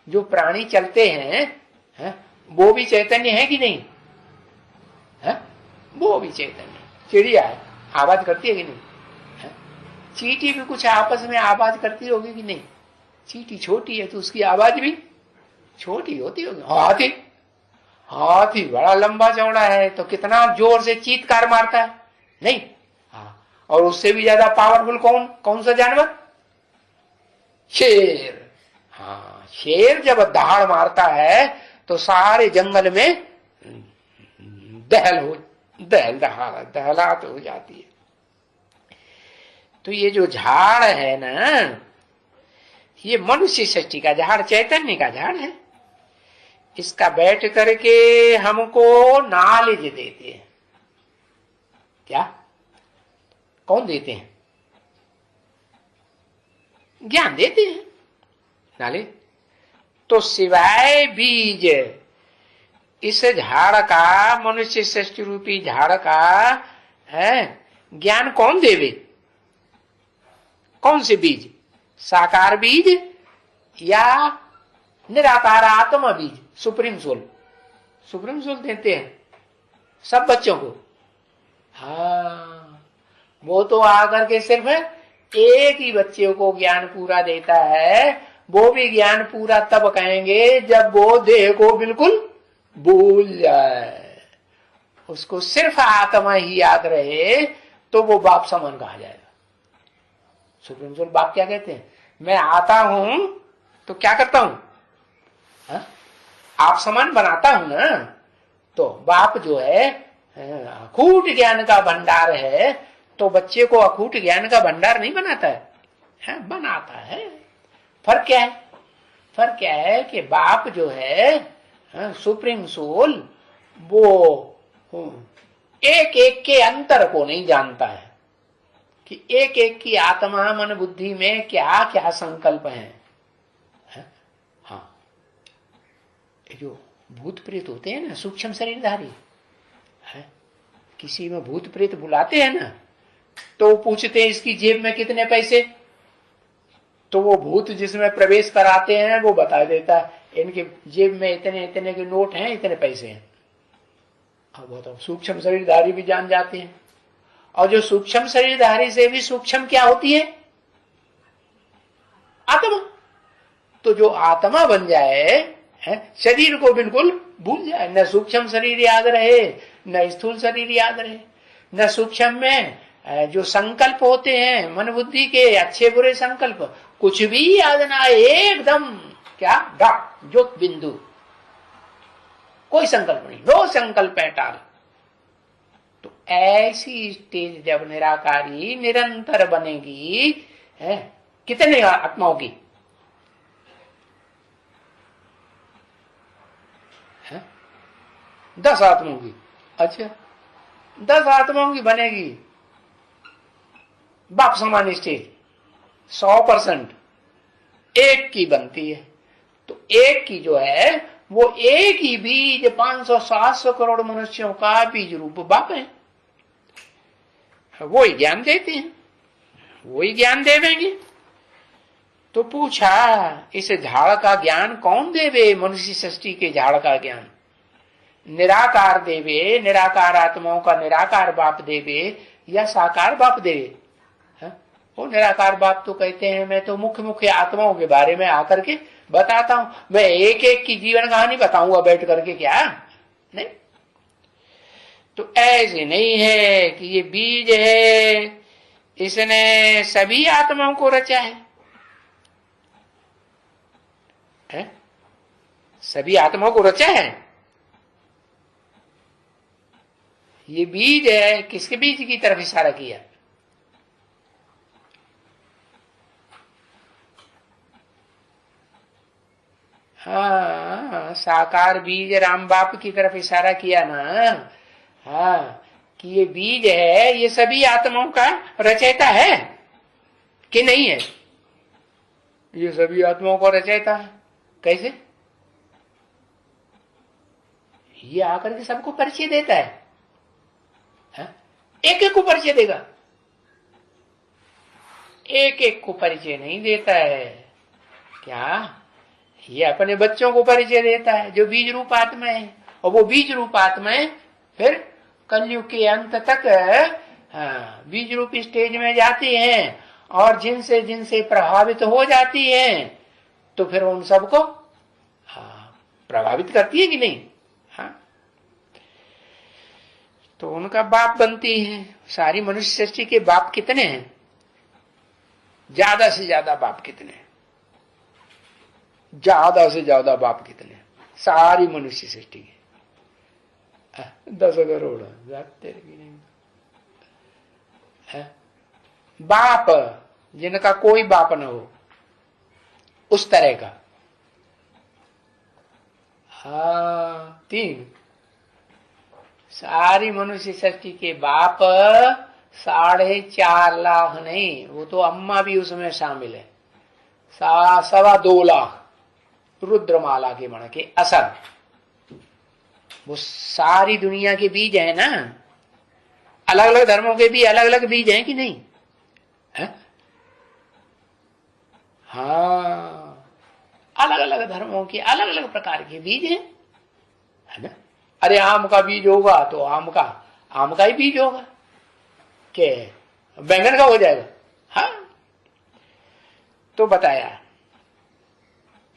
जो प्राणी चलते हैं, वो भी चैतन्य है कि नहीं? है? वो भी चैतन्य। चिड़िया है, आवाज करती है कि नहीं? है? चींटी भी कुछ आपस में आवाज करती होगी कि नहीं? चींटी छोटी है तो उसकी आवाज भी छोटी होती होगी। हाथी बड़ा लंबा चौड़ा है तो कितना जोर से चीत्कार मारता है, नहीं? हाँ, और उससे भी ज्यादा पावरफुल कौन सा जानवर? शेर। हाँ, शेर जब दहाड़ मारता है तो सारे जंगल में दहलात हो जाती है। तो ये जो झाड़ है ना, ये मनुष्य सृष्टि का झाड़, चैतन्य का झाड़ है। इसका बैठ करके हमको नॉलेज देते हैं। क्या? कौन देते हैं? ज्ञान देते हैं, नॉलेज। तो सिवाय बीज इस झाड़ का, मनुष्य सृष्टि रूपी झाड़ का है, ज्ञान कौन देवे? कौन से बीज? साकार बीज या निराकार आत्मा बीज? सुप्रीम सोल देते हैं सब बच्चों को। हाँ, वो तो आकर के सिर्फ एक ही बच्चे को ज्ञान पूरा देता है। वो भी ज्ञान पूरा तब कहेंगे जब वो देह को बिल्कुल भूल जाए। उसको सिर्फ आत्मा ही याद रहे तो वो बाप समान कहा जाएगा। सुप्रीम सोल बाप क्या कहते हैं, मैं आता हूं तो क्या करता हूं, आप समान बनाता हूं ना। तो बाप जो है अखूट ज्ञान का भंडार है, तो बच्चे को अखूट ज्ञान का भंडार नहीं बनाता है, बनाता है। फर्क क्या है, फर्क क्या है कि बाप जो है सुप्रीम सोल वो एक एक के अंतर को नहीं जानता है कि एक एक की आत्मा मन बुद्धि में क्या क्या संकल्प है। हाँ, जो भूत प्रेत होते हैं ना, सूक्ष्म शरीरधारी है, किसी में भूत प्रेत बुलाते हैं ना, तो पूछते हैं इसकी जेब में कितने पैसे, तो वो भूत जिसमें प्रवेश कराते हैं वो बता देता है इनके जेब में इतने इतने के नोट हैं, इतने पैसे हैं। अब बताओ, सूक्ष्म शरीरधारी भी जान जाते हैं। और जो सूक्ष्म शरीरधारी से भी सूक्ष्म क्या होती है, आत्मा। तो जो आत्मा बन जाए शरीर को बिल्कुल भूल जाए, न सूक्ष्म शरीर याद रहे न स्थूल शरीर याद रहे, न सूक्ष्म में जो संकल्प होते हैं मन बुद्धि के अच्छे बुरे संकल्प, कुछ भी याद ना आए, एकदम क्या डॉट ज्योत बिंदु, कोई संकल्प नहीं, नो संकल्प एट ऑल। तो ऐसी स्टेज जब निराकारी निरंतर बनेगी कितने आत्माओं की, 10 आत्माओं की। अच्छा, 10 आत्माओं की बनेगी बाप समान स्टेज, 100% एक की बनती है। तो एक की जो है वो एक ही बीज 500-700 करोड़ मनुष्यों का बीज रूप बाप है। वो ही ज्ञान देते हैं, वो ही ज्ञान देवेंगे। तो पूछा इस झाड़ का ज्ञान कौन देवे, मनुष्य सृष्टि के झाड़ का ज्ञान निराकार देवे, निराकार आत्माओं का निराकार बाप देवे या साकार बाप देवे। वो निराकार बाप तो कहते हैं मैं तो मुख्य मुख्य आत्माओं के बारे में आकर के बताता हूं, मैं एक एक की जीवन कहानी बताऊंगा बैठ करके, क्या नहीं। तो ऐसे नहीं है कि ये बीज है इसने सभी आत्माओं को रचा है? सभी आत्माओं को रचा है। ये बीज है, किसके बीज की तरफ इशारा किया, हाँ साकार बीज राम बाप की तरफ इशारा किया ना। हाँ, कि ये बीज है, ये सभी आत्माओं का रचयिता है कि नहीं है, ये सभी आत्माओं का रचयिता है। कैसे, ये आकर के सबको परिचय देता है, एक एक को परिचय देगा, एक एक को परिचय नहीं देता है। क्या, ये अपने बच्चों को परिचय देता है जो बीज रूप आत्मा है, और वो बीज रूप आत्माएं फिर कलयुग के अंत तक बीज रूप स्टेज में जाती हैं, और जिनसे जिनसे प्रभावित हो जाती हैं तो फिर उन सबको प्रभावित करती है कि नहीं। हाँ, तो उनका बाप बनती है। सारी मनुष्य सृष्टि के बाप कितने हैं, ज्यादा से ज्यादा बाप कितने हैं, ज्यादा से ज्यादा बाप कितने, सारी मनुष्य सृष्टि के 10 करोड़ जाते नहीं है। बाप जिनका कोई बाप न हो, उस तरह का। हाँ, 3 सारी मनुष्य सृष्टि के बाप 4.5 लाख नहीं, वो तो अम्मा भी उसमें शामिल है, 2.25 लाख रुद्रमाला के मण के असर, वो सारी दुनिया के बीज है ना। अलग अलग धर्मों के भी अलग अलग बीज हैं कि नहीं है? हाँ, अलग अलग धर्मों के अलग अलग प्रकार के बीज हैं, है ना। अरे आम का बीज होगा तो आम का ही बीज होगा, के बैंगन का हो जाएगा। हाँ, तो बताया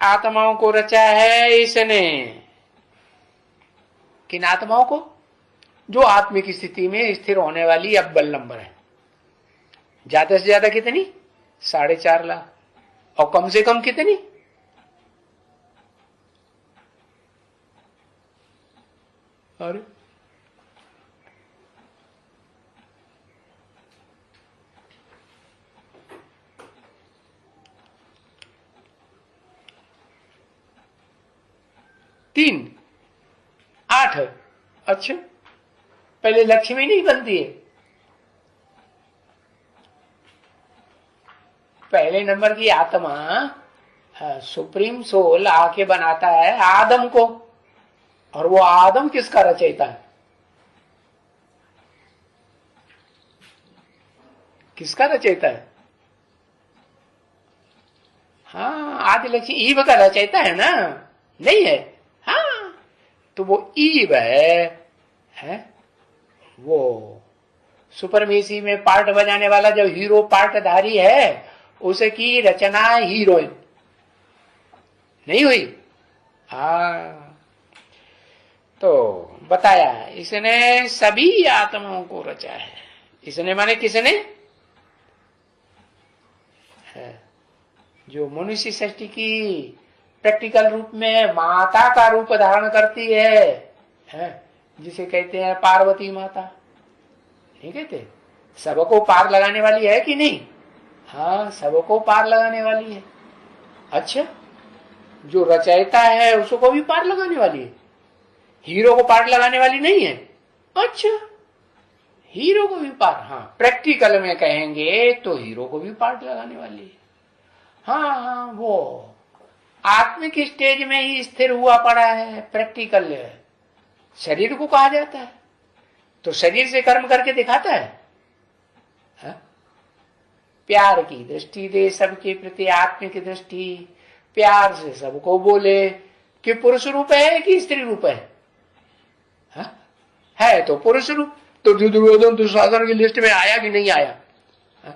आत्माओं को रचा है इसने, किन आत्माओं को, जो आत्मिक स्थिति में स्थिर होने वाली अव्वल नंबर है। ज्यादा से ज्यादा कितनी? 4.5 लाख। और कम से कम कितनी? अरे तीन 8। अच्छा, पहले लक्ष्मी नहीं बनती है? पहले नंबर की आत्मा सुप्रीम सोल आके बनाता है आदम को, और वो आदम किसका रचयिता है? किसका रचयिता है? हाँ, आदि लक्ष्मी ईव का रचयिता है ना? नहीं है? हाँ, तो वो ईव है वो सुपरमेसी में पार्ट बजाने वाला जो हीरो पार्टधारी है, उसकी रचना हीरोइन नहीं हुई? हाँ, तो बताया इसने सभी आत्माओं को रचा है। इसने माने किसने? है जो मनुष्य सृष्टि की प्रैक्टिकल रूप में माता का रूप धारण करती है जिसे कहते हैं पार्वती माता। नहीं कहते? सबको पार लगाने वाली है कि नहीं? हाँ, सबको पार लगाने वाली है। अच्छा, जो रचयिता है उसको भी पार लगाने वाली है? हीरो को पार लगाने वाली नहीं है? अच्छा, हीरो को भी पार, हाँ प्रैक्टिकल में कहेंगे तो हीरो को भी पार लगाने वाली है। हाँ हाँ, वो आत्मिक स्टेज में ही स्थिर हुआ पड़ा है। प्रैक्टिकल शरीर को कहा जाता है, तो शरीर से कर्म करके दिखाता है। हा? प्यार की दृष्टि दे सबके प्रति, आत्मिक दृष्टि, प्यार से सबको बोले कि पुरुष रूप है कि स्त्री रूप है? हा? है तो पुरुष रूप, तो दुर्योधन दुशासन की लिस्ट में आया कि नहीं आया? हा?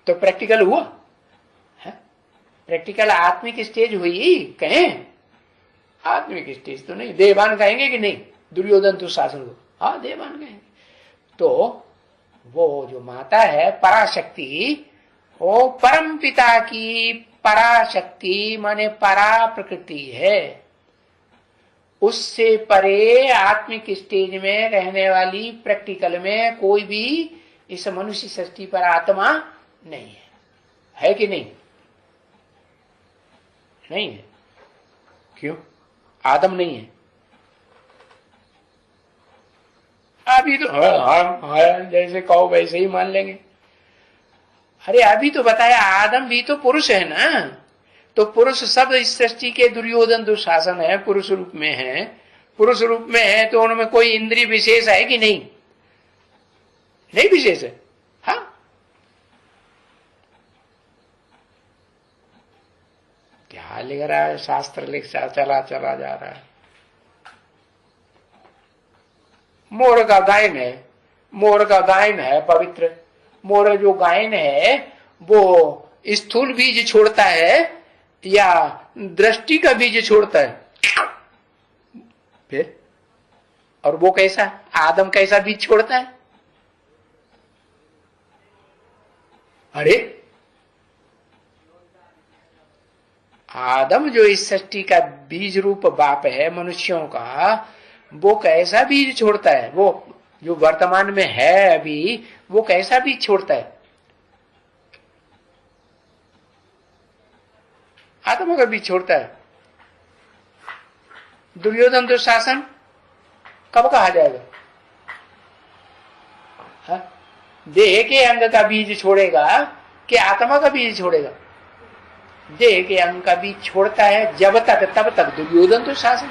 तो प्रैक्टिकल हुआ? प्रैक्टिकल आत्मिक स्टेज हुई? कहें आत्मिक स्टेज तो नहीं। देवान कहेंगे कि नहीं दुर्योधन दुशासन को? हाँ, देवान कहेंगे। तो वो जो माता है पराशक्ति, वो परम पिता की पराशक्ति माने परा प्रकृति है। उससे परे आत्मिक स्टेज में रहने वाली प्रैक्टिकल में कोई भी इस मनुष्य सृष्टि पर आत्मा नहीं है कि नहीं? नहीं है। क्यों? आदम नहीं है? अभी तो हाँ, जैसे कहो वैसे ही मान लेंगे। अरे अभी तो बताया आदम भी तो पुरुष है ना। तो पुरुष सब इस सृष्टि के दुर्योधन दुशासन है, पुरुष रूप में है। पुरुष रूप में है तो उनमें कोई इंद्रिय विशेष है कि नहीं? नहीं विशेष है। हाँ, क्या लिख रहा है शास्त्र? लिख चला चला जा रहा है। मोर का गायन है, मोर का गायन है पवित्र। मोर जो गायन है वो स्थूल बीज छोड़ता है या दृष्टि का बीज छोड़ता है? फिर और वो कैसा? आदम कैसा बीज छोड़ता है? अरे आदम जो इस सृष्टि का बीज रूप बाप है मनुष्यों का, वो कैसा बीज छोड़ता है? वो जो वर्तमान में है अभी, वो कैसा बीज छोड़ता है? आत्मा का बीज छोड़ता है। दुर्योधन दुशासन कब कहा जाएगा? देह के अंग का बीज छोड़ेगा कि आत्मा का बीज छोड़ेगा? देह के अंग का बीज छोड़ता है जब तक, तब तक दुर्योधन दुशासन।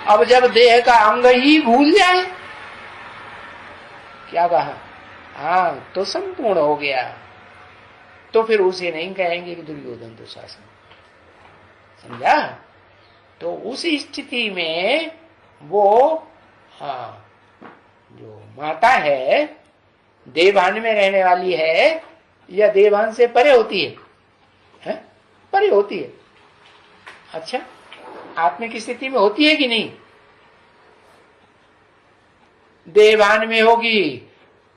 अब जब देह का अंग ही भूल जाए, क्या कहा? हाँ, तो संपूर्ण हो गया। तो फिर उसे नहीं कहेंगे कि दुर्योधन दुशासन। समझा? तो उस स्थिति में वो हाँ, जो माता है देवान में रहने वाली है या देवान से परे होती है? परे होती है। अच्छा, आत्मिक स्थिति में होती है कि नहीं? देवान में होगी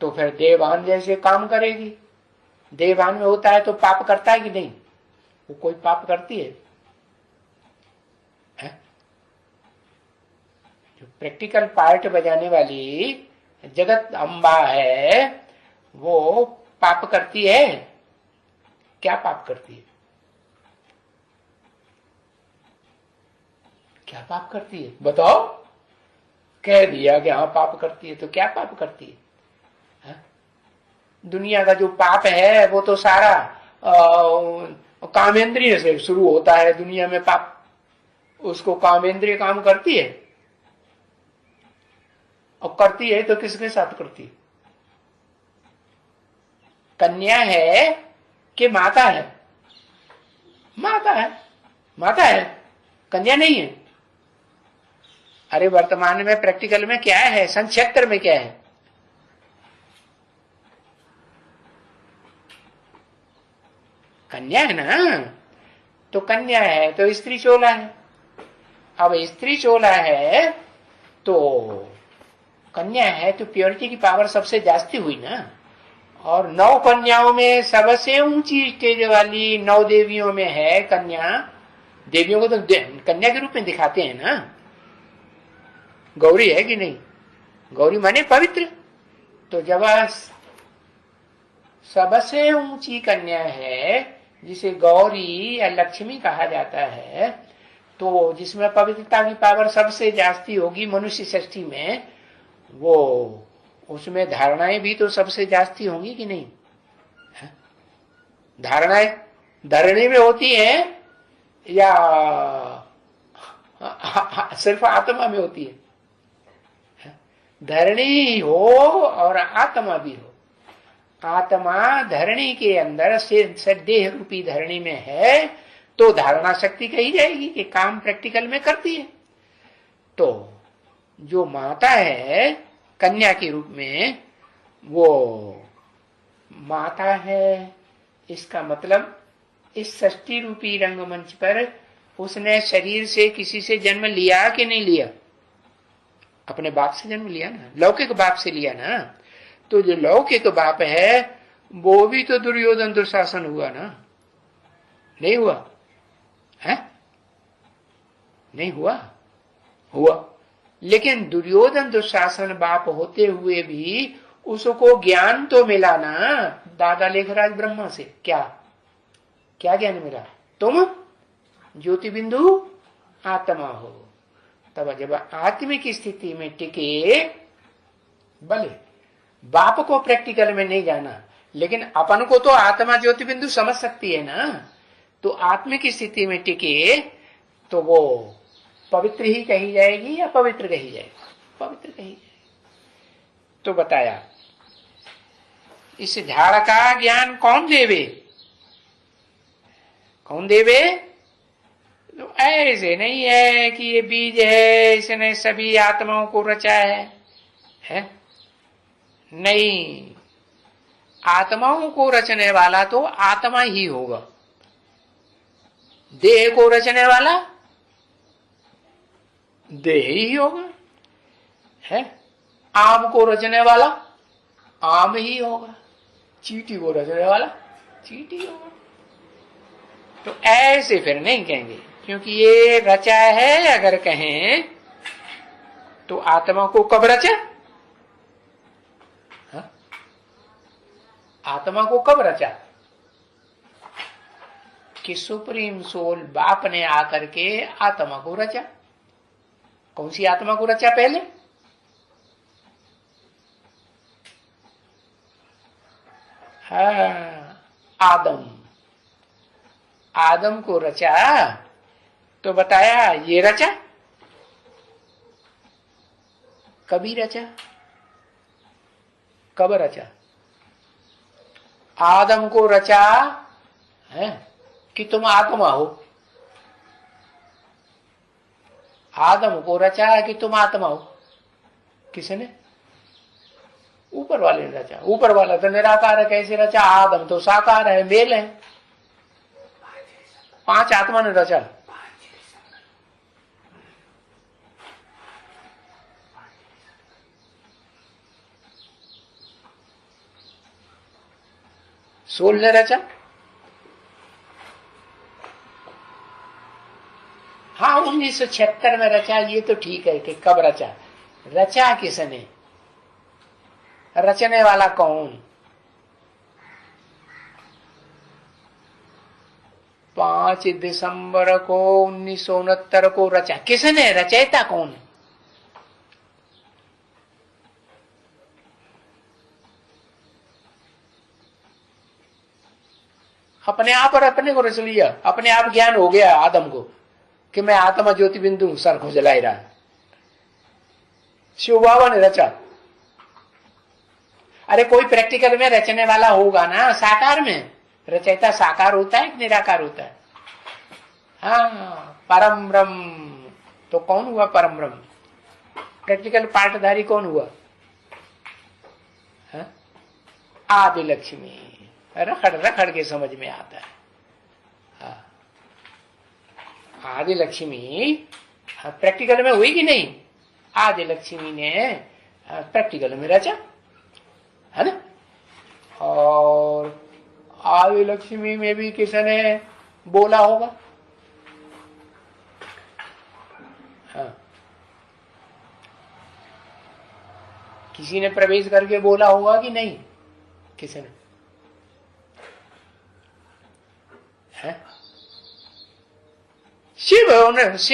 तो फिर देवान जैसे काम करेगी। देवान में होता है तो पाप करता है कि नहीं? वो कोई पाप करती है? जो प्रैक्टिकल पार्ट बजाने वाली जगत अम्बा है वो पाप करती है? क्या पाप करती है? क्या पाप करती है बताओ? कह दिया कि हाँ पाप करती है, तो क्या पाप करती है? दुनिया का जो पाप है वो तो सारा कामेंद्रिय से शुरू होता है। दुनिया में पाप, उसको कामेंद्रिय काम करती है, और करती है तो किसके साथ करती है? कन्या है कि माता है? माता है। माता है, कन्या नहीं है। अरे वर्तमान में प्रैक्टिकल में क्या है, संक्षेत्र में क्या है? कन्या है ना। तो कन्या है तो स्त्री चोला है। अब स्त्री चोला है तो कन्या है तो प्योरिटी की पावर सबसे जास्ती हुई ना। और 9 कन्याओं में सबसे ऊंची स्टेज वाली 9 देवियों में है कन्या। देवियों को तो कन्या के रूप में दिखाते हैं ना। गौरी है कि नहीं? गौरी माने पवित्र। तो जब सबसे ऊंची कन्या है जिसे गौरी या लक्ष्मी कहा जाता है, तो जिसमें पवित्रता की पावर सबसे जास्ती होगी मनुष्य सृष्टि में, वो उसमें धारणाएं भी तो सबसे जास्ती होंगी कि नहीं? धारणाएं धरणी में होती है या सिर्फ आत्मा में होती है? धरणी हो और आत्मा भी हो। आत्मा धरणी के अंदर से देह रूपी धरणी में है तो धारणा शक्ति कही जाएगी कि काम प्रैक्टिकल में करती है। तो जो माता है कन्या के रूप में, वो माता है, इसका मतलब इस सृष्टि रूपी रंगमंच पर उसने शरीर से किसी से जन्म लिया कि नहीं लिया? अपने बाप से जन्म लिया ना, लौकिक बाप से लिया ना। तो जो लौकिक बाप है वो भी तो दुर्योधन दुशासन हुआ ना, नहीं हुआ है? नहीं हुआ? हुआ। लेकिन दुर्योधन दुशासन बाप होते हुए भी उसको ज्ञान तो मिला ना दादा लेखराज ब्रह्मा से। क्या क्या ज्ञान मिला? तुम ज्योति बिंदु आत्मा हो। तब जब आत्मिक स्थिति में टिके, भले बाप को प्रैक्टिकल में नहीं जाना, लेकिन अपन को तो आत्मा ज्योति बिंदु समझ सकती है ना। तो आत्मिक स्थिति में टिके तो वो पवित्र ही कही जाएगी या पवित्र कही जाएगी? पवित्र कही जाएगी। तो बताया इस झाड़ का ज्ञान कौन देवे? कौन देवे? तो ऐसे नहीं है कि ये बीज है इसने सभी आत्माओं को रचा है? नहीं, आत्माओं को रचने वाला तो आत्मा ही होगा। देह को रचने वाला देह ही होगा, है? आम को रचने वाला आम ही होगा, चींटी को रचने वाला चींटी होगा। तो ऐसे फिर नहीं कहेंगे, क्योंकि ये रचा है अगर कहें तो आत्मा को कब रचा? आत्मा को कब रचा? कि सुप्रीम सोल बाप ने आकर के आत्मा को रचा। कौन सी आत्मा को रचा पहले? आदम। आदम को रचा तो बताया ये रचा। कभी रचा? कब रचा? आदम को रचा है कि तुम आत्मा हो। आदम को रचा है कि तुम आत्मा हो। किसने? ऊपर वाले ने रचा। ऊपर वाला तो निराकार है, कैसे रचा? आदम तो साकार है, मेल है। 5 आत्मा ने रचा। सोल ने रचा। हाँ 1976 में रचा, ये तो ठीक है कि कब रचा, रचा किसने, रचने वाला कौन। 5 दिसंबर को 1969 को रचा, किसने, रचयिता कौन है। अपने आप और अपने को रच लिया, अपने आप ज्ञान हो गया आदम को कि मैं आत्मा ज्योति बिंदु हूं, सर को जलाई रहा है। शिव बाबा ने रचा। अरे कोई प्रैक्टिकल में रचने वाला होगा ना, साकार में। रचयिता साकार होता है कि निराकार होता है। हाँ परम ब्रह्म, तो कौन हुआ परम ब्रह्म, प्रैक्टिकल पार्टधारी कौन हुआ, आदि लक्ष्मी। रखड़ रखड़ के समझ में आता है। आदि लक्ष्मी प्रैक्टिकल में हुई कि नहीं, आदि लक्ष्मी ने प्रैक्टिकल में रचा, है ना। और आदि लक्ष्मी में भी किसने बोला होगा, हाँ किसी ने प्रवेश करके बोला होगा कि नहीं, किसी ने, है शिव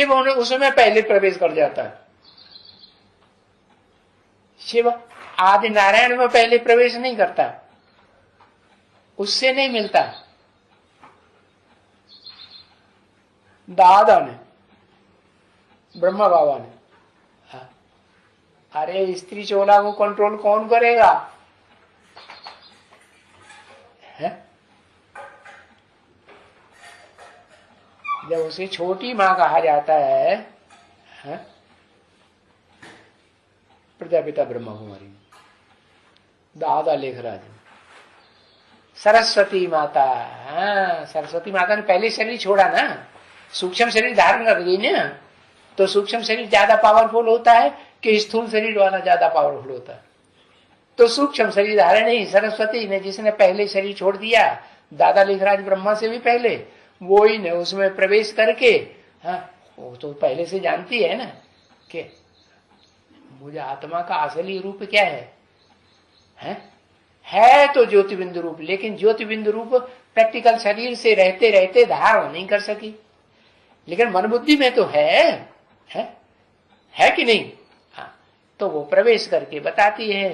होने उसमें पहले प्रवेश कर जाता है। शिव आदि नारायण में पहले प्रवेश नहीं करता, उससे नहीं मिलता। दादा ने, ब्रह्मा बाबा ने। हाँ। अरे स्त्री चोला को कंट्रोल कौन करेगा, है? जब उसे छोटी मां कहा जाता है, प्रजापिता ब्रह्मा कुमारी, दादा लेखराज, सरस्वती माता। हाँ सरस्वती माता ने पहले शरीर छोड़ा ना, सूक्ष्म शरीर धारण कर गई ना, तो सूक्ष्म शरीर ज्यादा पावरफुल होता है कि स्थूल शरीर वाला ज्यादा पावरफुल होता है। तो सूक्ष्म शरीर धारण नहीं, सरस्वती ने, जिसने पहले शरीर छोड़ दिया, दादा लेखराज ब्रह्मा से भी पहले, वो ही ने उसमें प्रवेश करके, हाँ वो तो पहले से जानती है ना कि मुझे आत्मा का असली रूप क्या है तो ज्योति बिंदु रूप। लेकिन ज्योति बिंदु रूप प्रैक्टिकल शरीर से रहते रहते धारण नहीं कर सकी, लेकिन मन बुद्धि में तो है कि नहीं। हाँ तो वो प्रवेश करके बताती है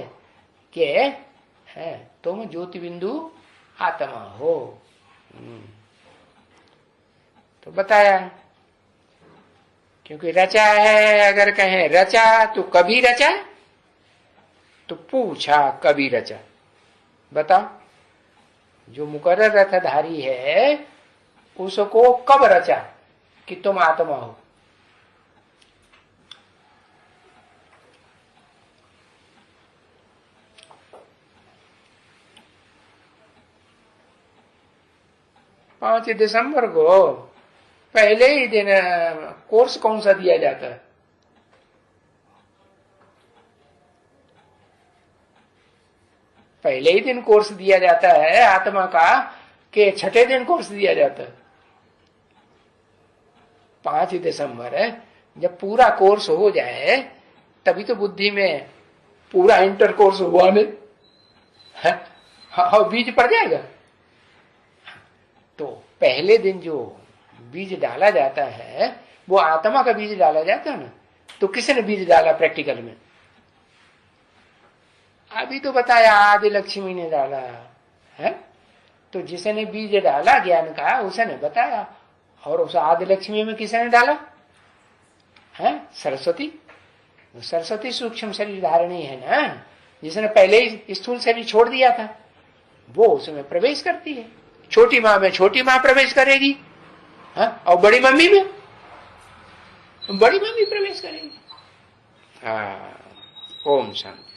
कि तुम ज्योति बिंदु आत्मा हो। तो बताया, क्योंकि रचा है, अगर कहें रचा तो कभी रचा, तो पूछा कभी रचा, बताओ जो मुकर्रर रथधारी है उसको कब रचा कि तुम आत्मा हो। पांच दिसंबर को पहले ही दिन कोर्स कौन सा दिया जाता है, पहले ही दिन कोर्स दिया जाता है आत्मा का कि छठे दिन कोर्स दिया जाता है। 5 दिसंबर है, जब पूरा कोर्स हो जाए तभी तो बुद्धि में पूरा इंटर कोर्स हुआ नहीं है, हाँ बीज पड़ जाएगा। तो पहले दिन जो बीज डाला जाता है वो आत्मा का बीज डाला जाता है ना। तो किसने बीज डाला प्रैक्टिकल में, अभी तो बताया आदि लक्ष्मी ने डाला है। तो जिसने बीज डाला ज्ञान का उसने बताया, और उस आदि लक्ष्मी में किसने डाला है, सरस्वती। सरस्वती सूक्ष्म शरीर धारणी है ना, जिसने पहले ही स्थूल शरीर छोड़ दिया था, वो उसमें प्रवेश करती है। छोटी माँ में छोटी माँ प्रवेश करेगी, और बड़ी मम्मी में बड़ी मम्मी प्रवेश करेगी। ओम शांति।